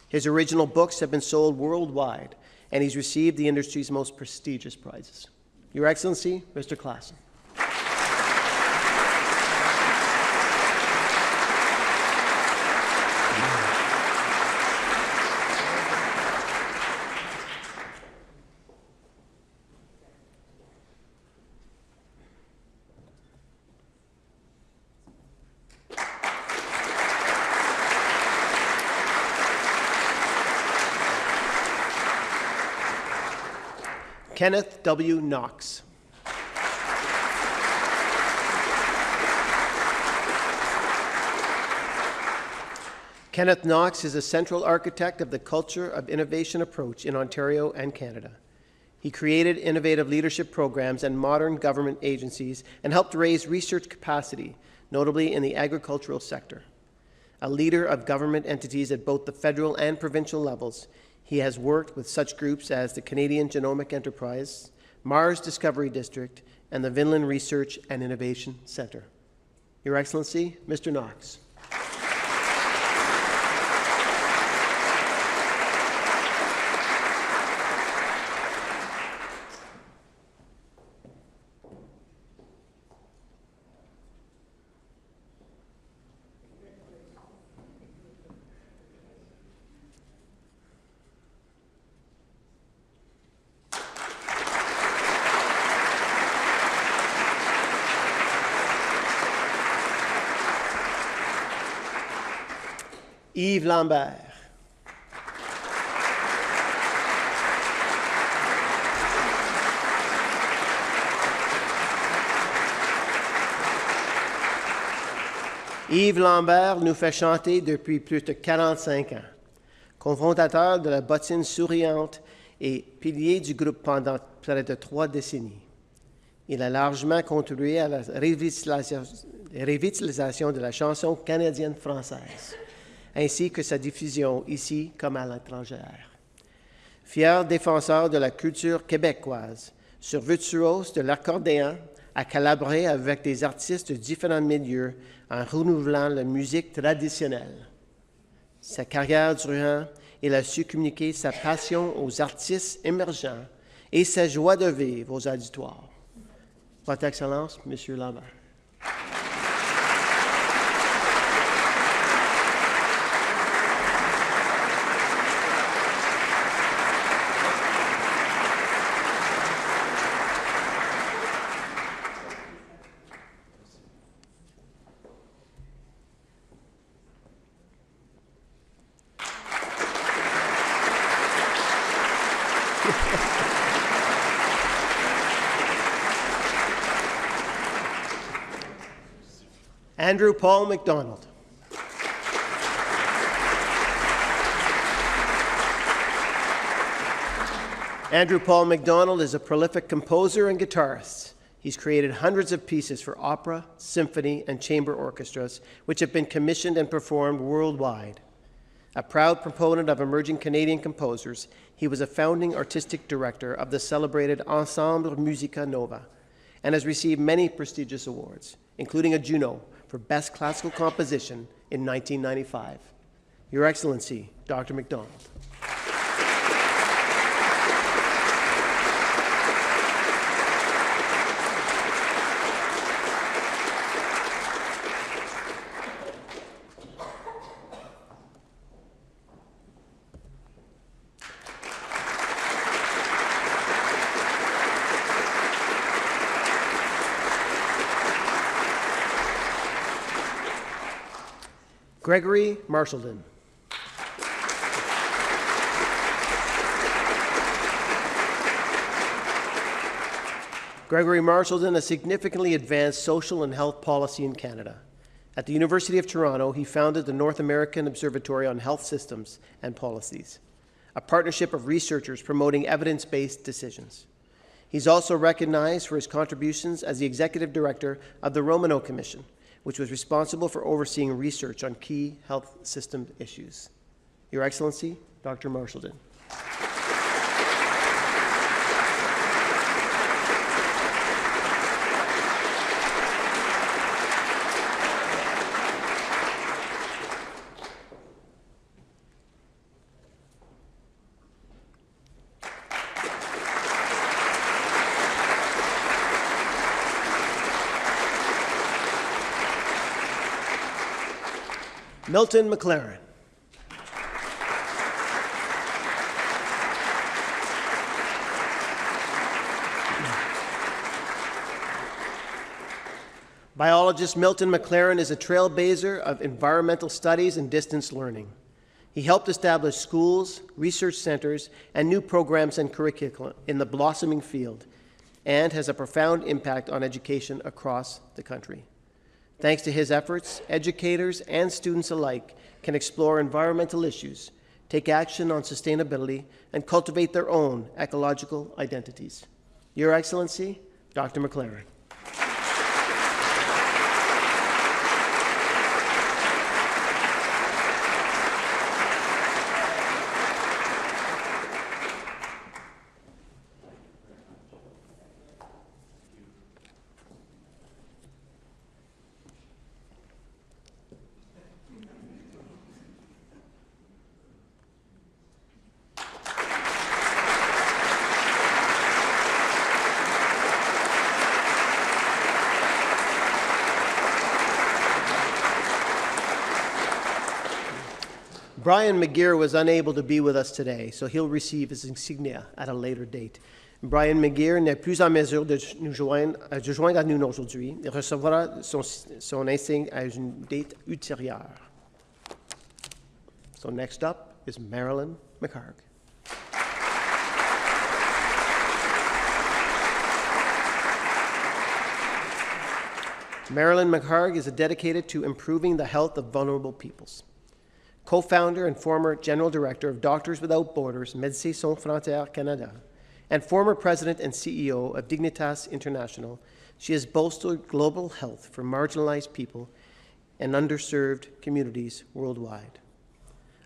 His original books have been sold worldwide, and he's received the industry's most prestigious prizes. Your Excellency, Mr. Klassen. Kenneth W. Knox. Kenneth Knox is a central architect of the Culture of Innovation approach in Ontario and Canada. He created innovative leadership programs and modern government agencies and helped raise research capacity, notably in the agricultural sector. A leader of government entities at both the federal and provincial levels, he has worked with such groups as the Canadian Genomic Enterprise, Mars Discovery District, and the Vinland Research and Innovation Centre. Your Excellency, Mr. Knox. Yves Lambert. Yves Lambert nous fait chanter depuis plus de 45 ans. Cofondateur de la bottine souriante et pilier du groupe pendant près de 3 décennies. Il a largement contribué à la revitalisation de la chanson canadienne-française, ainsi que sa diffusion ici comme à l'étranger. Fier défenseur de la culture québécoise, ce virtuose de l'accordéon a collaboré avec des artistes de différents milieux en renouvelant la musique traditionnelle. Sa carrière durant, il a su communiquer sa passion aux artistes émergents et sa joie de vivre aux auditoires. Votre Excellence, Monsieur Lambert. Andrew Paul MacDonald. Andrew Paul MacDonald is a prolific composer and guitarist. He's created hundreds of pieces for opera, symphony, and chamber orchestras, which have been commissioned and performed worldwide. A proud proponent of emerging Canadian composers, he was a founding artistic director of the celebrated Ensemble Musica Nova, and has received many prestigious awards, including a Juno for Best Classical Composition in 1995. Your Excellency, Dr. MacDonald. Gregory Marshallton. Gregory Marshallton has significantly advanced social and health policy in Canada. At the University of Toronto, he founded the North American Observatory on Health Systems and Policies, a partnership of researchers promoting evidence-based decisions. He's also recognized for his contributions as the Executive Director of the Romanow Commission, which was responsible for overseeing research on key health system issues. Your Excellency, Dr. Marshallton. Milton McLaren. Biologist Milton McLaren is a trailblazer of environmental studies and distance learning. He helped establish schools, research centers, and new programs and curricula in the blossoming field, and has a profound impact on education across the country. Thanks to his efforts, educators and students alike can explore environmental issues, take action on sustainability, and cultivate their own ecological identities. Your Excellency, Dr. McLaren. Brian McGeer was unable to be with us today, so he'll receive his insignia at a later date. Brian McGeer n'est plus en mesure de joindre à nous aujourd'hui. Il recevra son insigne à une date ultérieure. So next up is Marilyn McHarg. Marilyn McHarg is dedicated to improving the health of vulnerable peoples. Co-founder and former General Director of Doctors Without Borders, Médecins Sans Frontières Canada, and former President and CEO of Dignitas International, she has bolstered global health for marginalized people and underserved communities worldwide.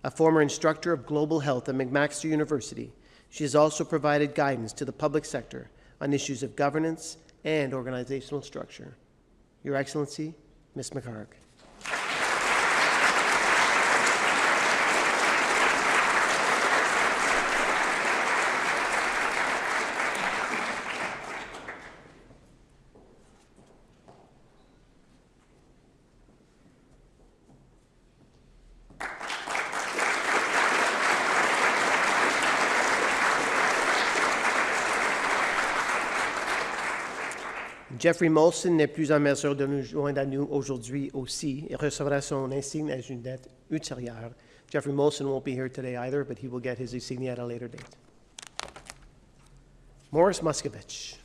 A former instructor of global health at McMaster University, she has also provided guidance to the public sector on issues of governance and organizational structure. Your Excellency, Ms. McHarg. Jeffrey Molson n'est plus en mesure de nous joindre à nous aujourd'hui aussi. Il recevra son insigne à une date ultérieure. Jeffrey Molson won't be here today either, but he will get his insignia at a later date. Morris Muscovich.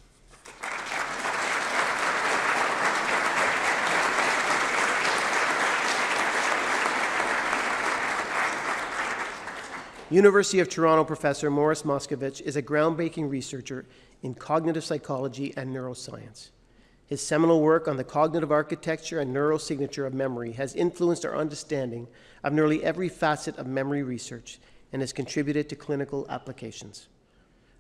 University of Toronto professor Morris Muscovich is a groundbreaking researcher in cognitive psychology and neuroscience. His seminal work on the cognitive architecture and neurosignature of memory has influenced our understanding of nearly every facet of memory research and has contributed to clinical applications.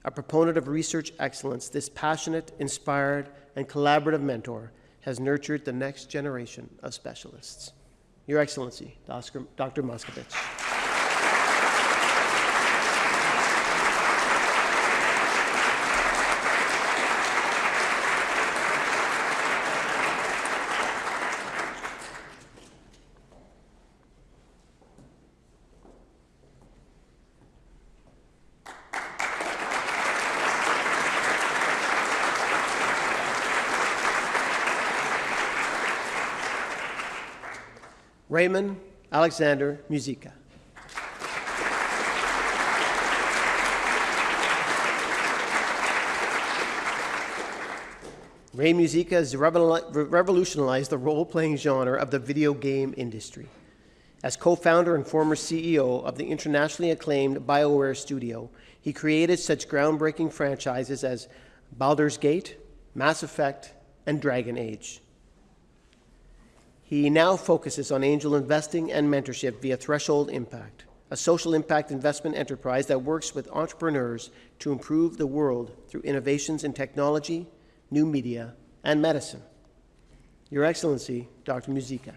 A proponent of research excellence, this passionate, inspired, and collaborative mentor has nurtured the next generation of specialists. Your Excellency, Dr. Moskovich. Raymond Alexander Musica. Ray Musica has revolutionized the role-playing genre of the video game industry. As co-founder and former CEO of the internationally acclaimed BioWare studio, he created such groundbreaking franchises as Baldur's Gate, Mass Effect, and Dragon Age. He now focuses on angel investing and mentorship via Threshold Impact, a social impact investment enterprise that works with entrepreneurs to improve the world through innovations in technology, new media, and medicine. Your Excellency, Dr. Musica.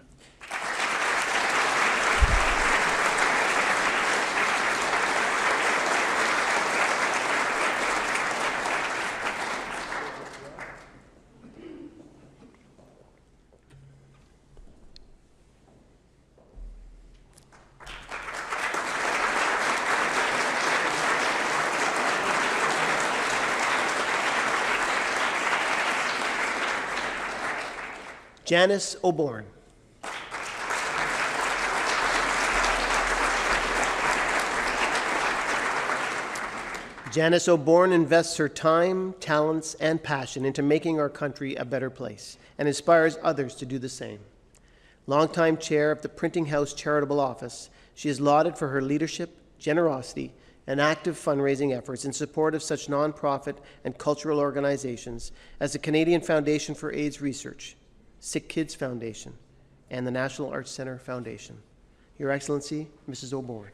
Janice O'Bourne. Janice O'Bourne invests her time, talents, and passion into making our country a better place and inspires others to do the same. Longtime chair of the Printing House Charitable Office, she is lauded for her leadership, generosity, and active fundraising efforts in support of such nonprofit and cultural organizations as the Canadian Foundation for AIDS Research, Sick Kids Foundation, and the National Arts Centre Foundation. Your Excellency, Mrs. O'Bourne.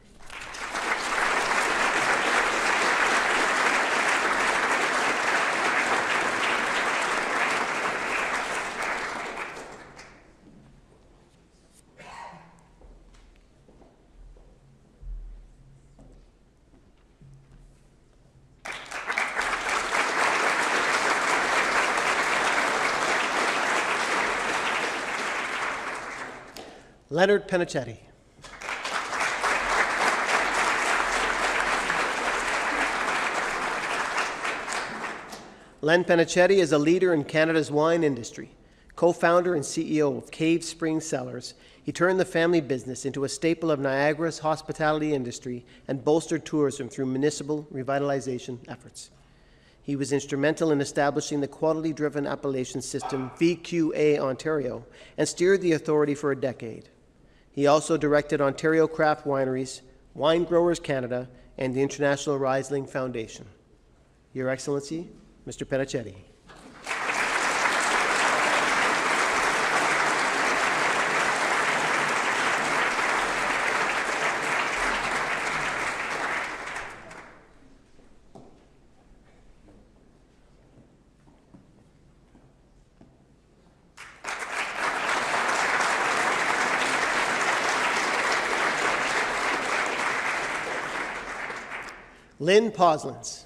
Leonard Penichetti. Len Penichetti is a leader in Canada's wine industry. Co-founder and CEO of Cave Spring Cellars, he turned the family business into a staple of Niagara's hospitality industry and bolstered tourism through municipal revitalization efforts. He was instrumental in establishing the quality-driven appellation system VQA Ontario and steered the authority for a decade. He also directed Ontario Craft Wineries, Wine Growers Canada, and the International Riesling Foundation. Your Excellency, Mr. Penichetti. Lynn Poslins.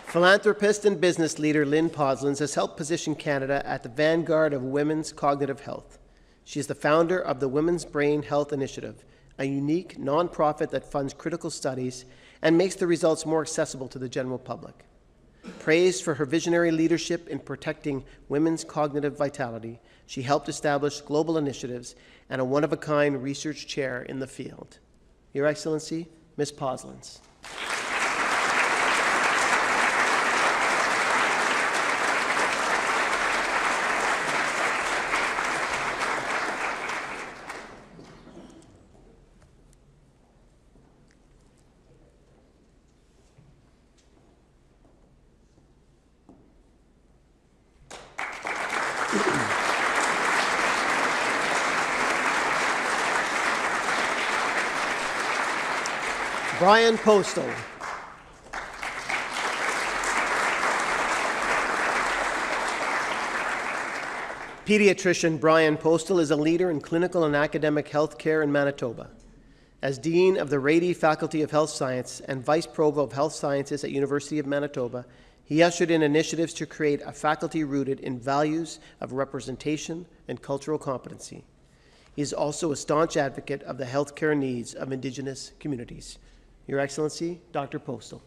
Philanthropist and business leader Lynn Poslins has helped position Canada at the vanguard of women's cognitive health. She is the founder of the Women's Brain Health Initiative, a unique nonprofit that funds critical studies and makes the results more accessible to the general public. Praised for her visionary leadership in protecting women's cognitive vitality, she helped establish global initiatives and a one-of-a-kind research chair in the field. Your Excellency, Ms. Poslins. Brian Postal. Pediatrician Brian Postal is a leader in clinical and academic health care in Manitoba. As Dean of the Rideau Faculty of Health Science and Vice Provost of Health Sciences at University of Manitoba, he ushered in initiatives to create a faculty rooted in values of representation and cultural competency. He is also a staunch advocate of the healthcare needs of Indigenous communities. Your Excellency, Dr. Postal.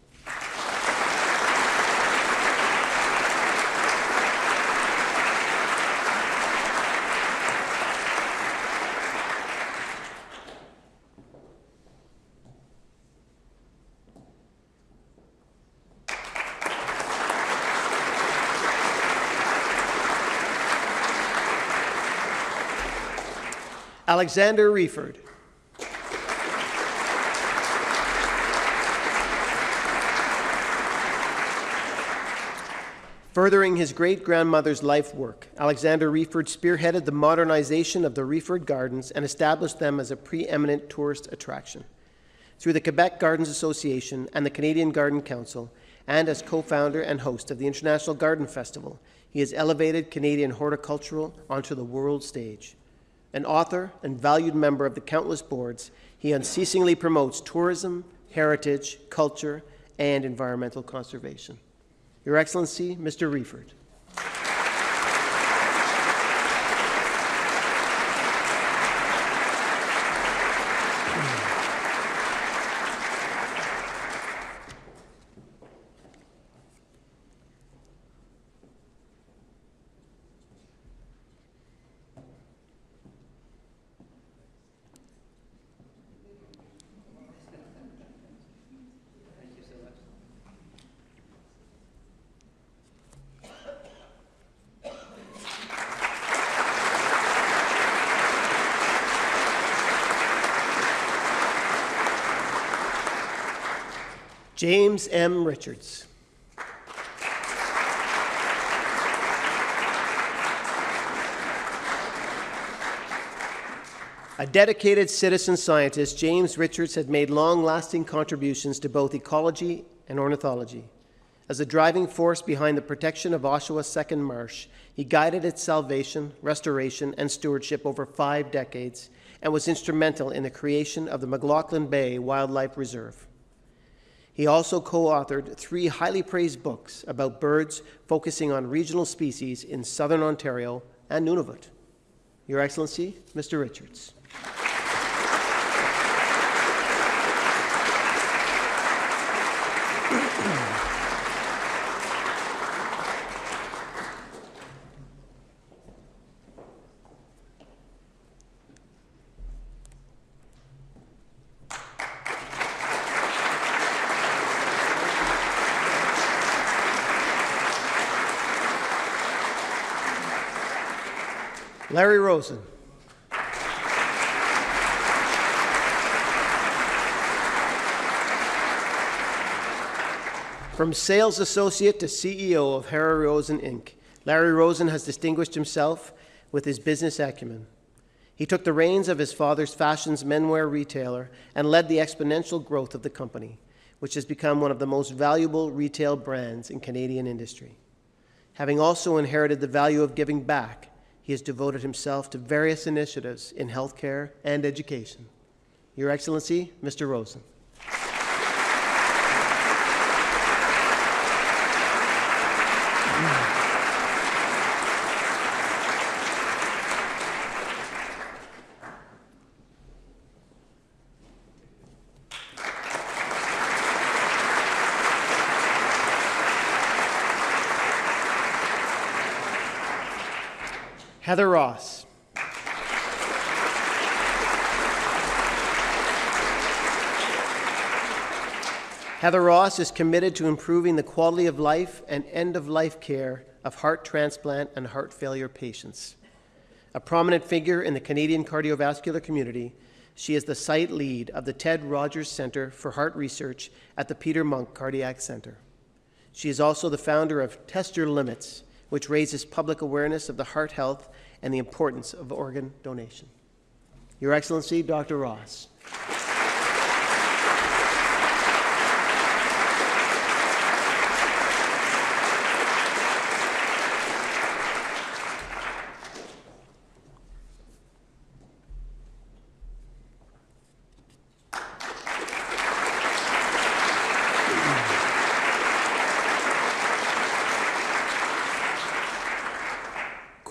Alexander Reeford. Furthering his great-grandmother's life work, Alexander Reeford spearheaded the modernization of the Reeford Gardens and established them as a preeminent tourist attraction. Through the Quebec Gardens Association and the Canadian Garden Council, and as co-founder and host of the International Garden Festival, he has elevated Canadian horticulture onto the world stage. An author and valued member of the countless boards, he unceasingly promotes tourism, heritage, culture, and environmental conservation. Your Excellency, Mr. Reeford. James M. Richards. A dedicated citizen scientist, James Richards had made long-lasting contributions to both ecology and ornithology. As a driving force behind the protection of Oshawa's second marsh, he guided its salvation, restoration, and stewardship over 5 decades and was instrumental in the creation of the McLaughlin Bay Wildlife Reserve. He also co-authored 3 highly praised books about birds focusing on regional species in southern Ontario and Nunavut. Your Excellency, Mr. Richards. Larry Rosen. From sales associate to CEO of Harry Rosen, Inc., Larry Rosen has distinguished himself with his business acumen. He took the reins of his father's fashions menwear retailer and led the exponential growth of the company, which has become one of the most valuable retail brands in Canadian industry. Having also inherited the value of giving back, he has devoted himself to various initiatives in healthcare and education. Your Excellency, Mr. Rosen. Heather Ross. Heather Ross is committed to improving the quality of life and end-of-life care of heart transplant and heart failure patients. A prominent figure in the Canadian cardiovascular community, she is the site lead of the Ted Rogers Centre for Heart Research at the Peter Munk Cardiac Centre. She is also the founder of Test Your Limits, which raises public awareness of the heart health and the importance of organ donation. Your Excellency, Dr. Ross.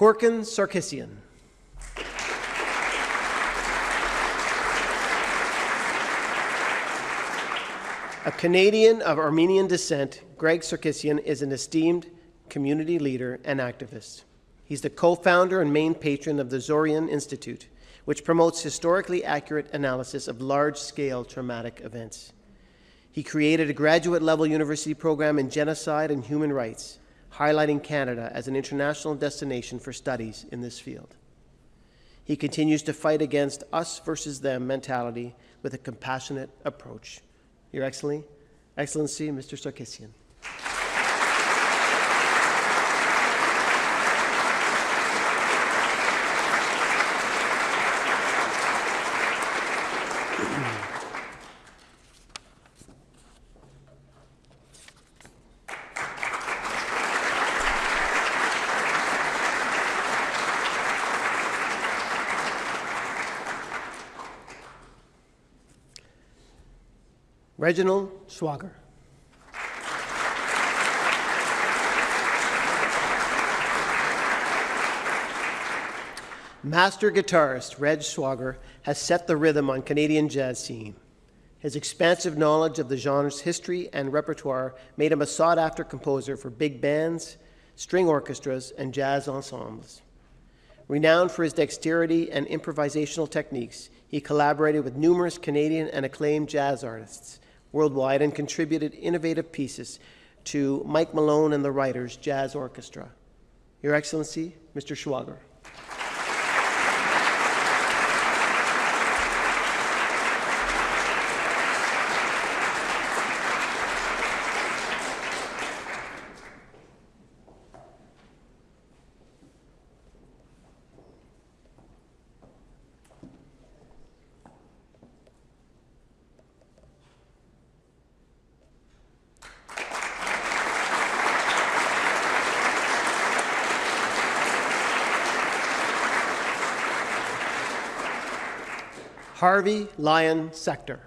Korkan Sarkisian. A Canadian of Armenian descent, Greg Sarkisian is an esteemed community leader and activist. He's the co-founder and main patron of the Zorian Institute, which promotes historically accurate analysis of large-scale traumatic events. He created a graduate-level university program in genocide and human rights, highlighting Canada as an international destination for studies in this field. He continues to fight against us versus them mentality with a compassionate approach. Your Excellency, Mr. Sarkisian. Reginald Schwager. Master guitarist Reg Schwager has set the rhythm on Canadian jazz scene. His expansive knowledge of the genre's history and repertoire made him a sought-after composer for big bands, string orchestras, and jazz ensembles. Renowned for his dexterity and improvisational techniques, he collaborated with numerous Canadian and acclaimed jazz artists worldwide and contributed innovative pieces to Mike Malone and the Writers Jazz Orchestra. Your Excellency, Mr. Schwager. Harvey Lyon Sector.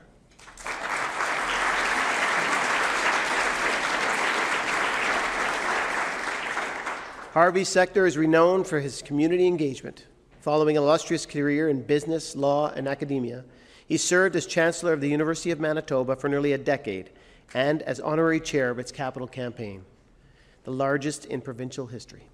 Harvey Sector is renowned for his community engagement. Following an illustrious career in business, law, and academia, he served as Chancellor of the University of Manitoba for nearly a decade and as honorary chair of its capital campaign, the largest in provincial history.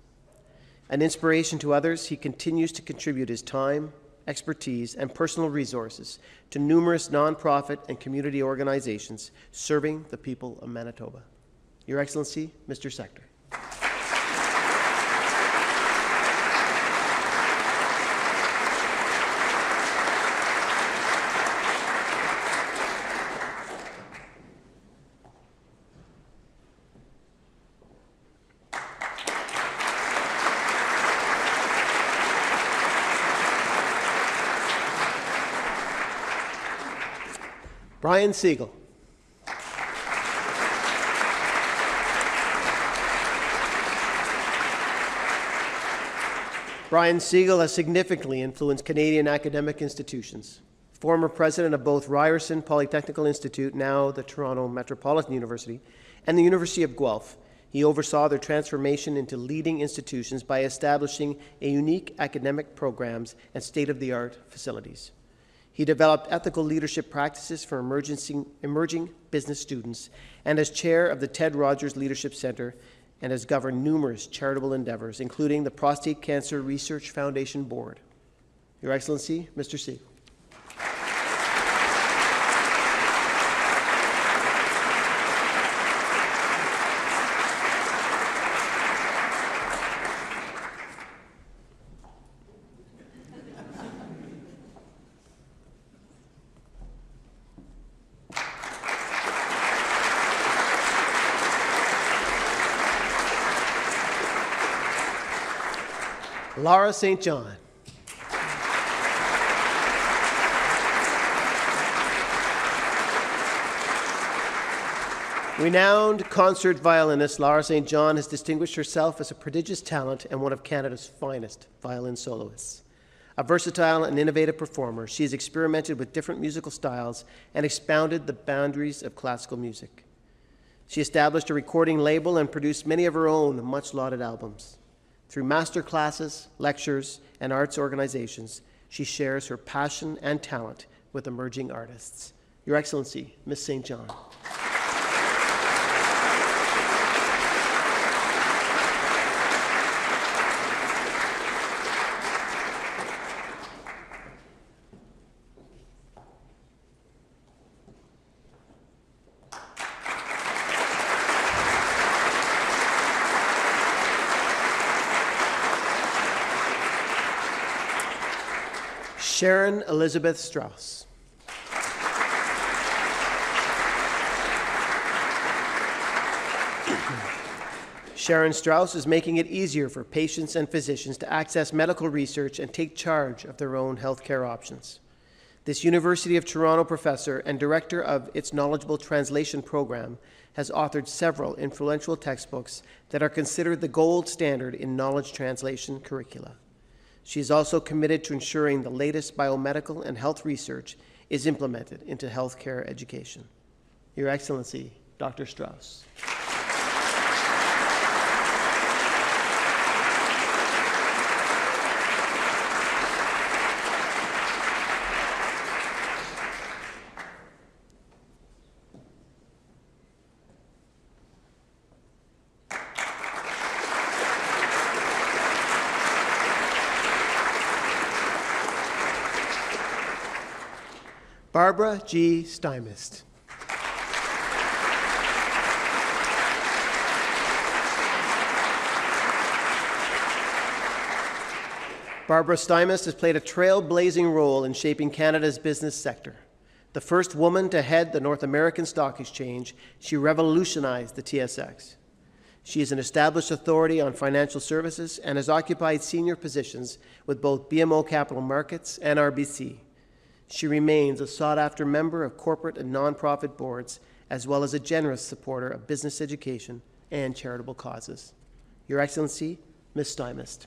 An inspiration to others, he continues to contribute his time, expertise, and personal resources to numerous nonprofit and community organizations serving the people of Manitoba. Your Excellency, Mr. Sector. Brian Siegel. Brian Siegel has significantly influenced Canadian academic institutions. Former president of both Ryerson Polytechnical Institute, now the Toronto Metropolitan University, and the University of Guelph, he oversaw their transformation into leading institutions by establishing a unique academic programs and state-of-the-art facilities. He developed ethical leadership practices for emerging business students, and as chair of the Ted Rogers Leadership Center, and has governed numerous charitable endeavors, including the Prostate Cancer Research Foundation Board. Your Excellency, Mr. Siegel. Laura St. John. Renowned concert violinist Laura St. John has distinguished herself as a prodigious talent and one of Canada's finest violin soloists. A versatile and innovative performer, she has experimented with different musical styles and expounded the boundaries of classical music. She established a recording label and produced many of her own much-lauded albums. Through master classes, lectures, and arts organizations, she shares her passion and talent with emerging artists. Your Excellency, Ms. St. John. Sharon Elizabeth Strauss. Sharon Strauss is making it easier for patients and physicians to access medical research and take charge of their own healthcare options. This University of Toronto professor and director of its Knowledgeable Translation program has authored several influential textbooks that are considered the gold standard in knowledge translation curricula. She is also committed to ensuring the latest biomedical and health research is implemented into healthcare education. Your Excellency, Dr. Strauss. Barbara G. Stymist. Barbara Stymist has played a trailblazing role in shaping Canada's business sector. The first woman to head the North American Stock Exchange, she revolutionized the TSX. She is an established authority on financial services and has occupied senior positions with both BMO Capital Markets and RBC. She remains a sought-after member of corporate and nonprofit boards, as well as a generous supporter of business education and charitable causes. Your Excellency, Ms. Stymist.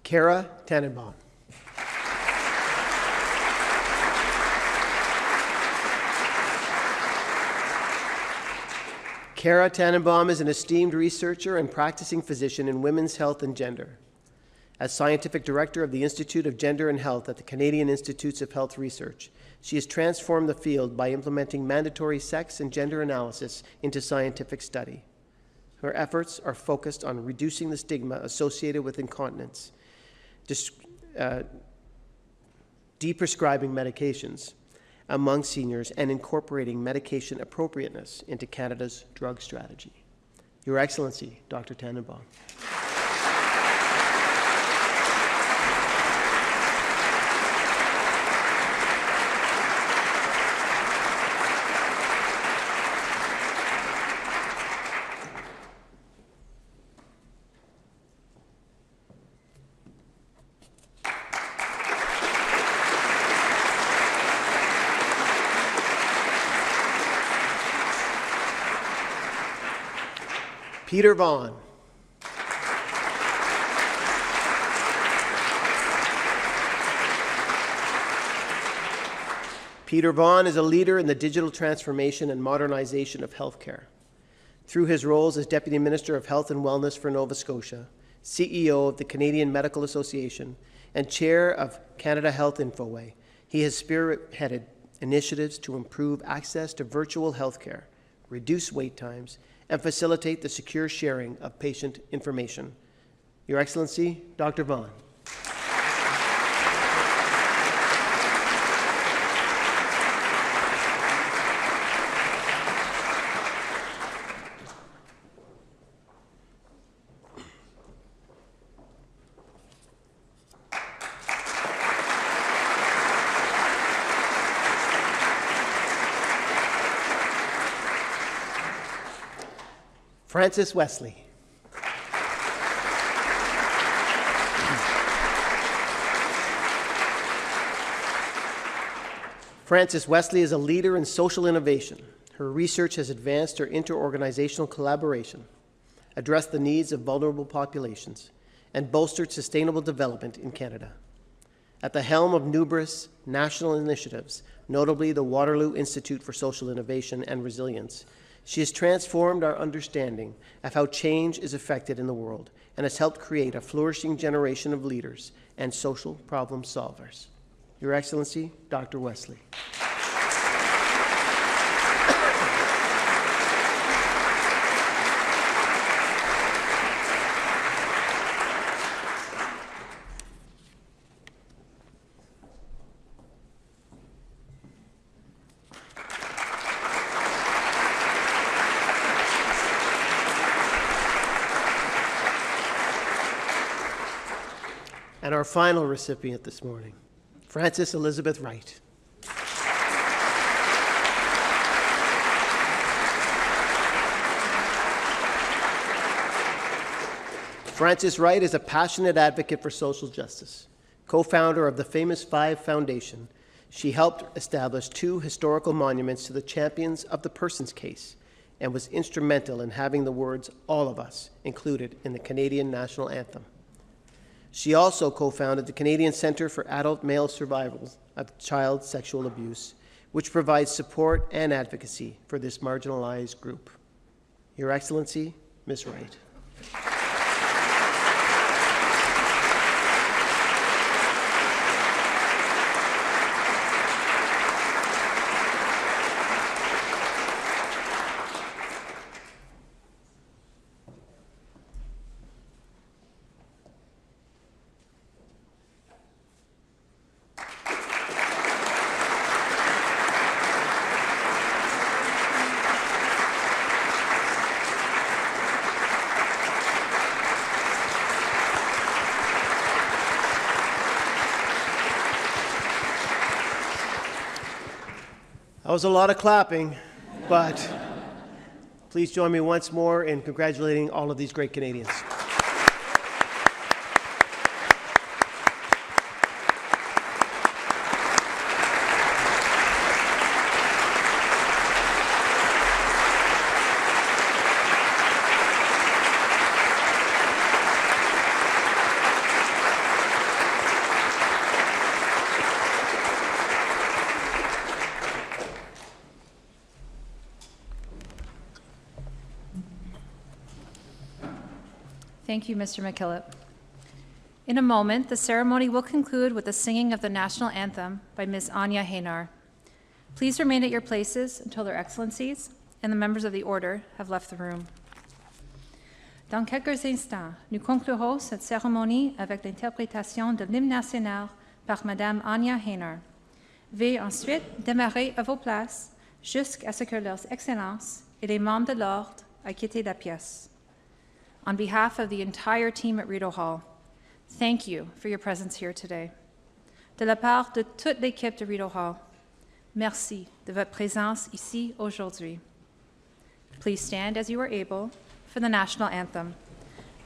Kara Tannenbaum. Kara Tannenbaum is an esteemed researcher and practicing physician in women's health and gender. As scientific director of the Institute of Gender and Health at the Canadian Institutes of Health Research, she has transformed the field by implementing mandatory sex and gender analysis into scientific study. Her efforts are focused on reducing the stigma associated with incontinence, deprescribing medications among seniors, and incorporating medication appropriateness into Canada's drug strategy. Your Excellency, Dr. Tannenbaum. Peter Vaughan. Peter Vaughan is a leader in the digital transformation and modernization of healthcare. Through his roles as Deputy Minister of Health and Wellness for Nova Scotia, CEO of the Canadian Medical Association, and Chair of Canada Health Infoway, he has spearheaded initiatives to improve access to virtual healthcare, reduce wait times, and facilitate the secure sharing of patient information. Your Excellency, Dr. Vaughan. Francis Wesley. Francis Wesley is a leader in social innovation. Her research has advanced her interorganizational collaboration, addressed the needs of vulnerable populations, and bolstered sustainable development in Canada. At the helm of numerous national initiatives, notably the Waterloo Institute for Social Innovation and Resilience, she has transformed our understanding of how change is effected in the world and has helped create a flourishing generation of leaders and social problem solvers. Your Excellency, Dr. Wesley. And our final recipient this morning, Frances Elizabeth Wright. Frances Wright is a passionate advocate for social justice. Co-founder of the famous Five Foundation, she helped establish 2 historical monuments to the champions of the persons case and was instrumental in having the words "all of us" included in the Canadian national anthem. She also co-founded the Canadian Centre for Adult Male Survivors of Child Sexual Abuse, which provides support and advocacy for this marginalized group. Your Excellency, Ms. Wright. That was a lot of clapping, but please join me once more in congratulating all of these great Canadians. Thank you, Mr. McKillop. In a moment, the ceremony will conclude with the singing of the national anthem by Ms. Anya Haynar. Please remain at your places until their excellencies and the members of the order have left the room. Dans quelques instants, nous conclurons cette cérémonie avec l'interprétation de l'hymne national par Madame Anya Haynar. Veuillez ensuite demeurer à vos places jusqu'à ce que leurs excellences et les membres de l'ordre aient quitté la pièce. On behalf of the entire team at Rideau Hall, thank you for your presence here today. De la part de toute l'équipe de Rideau Hall, merci de votre présence ici aujourd'hui. Please stand as you are able for the national anthem.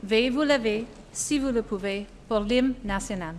Veuillez vous lever, si vous le pouvez, pour l'hymne national.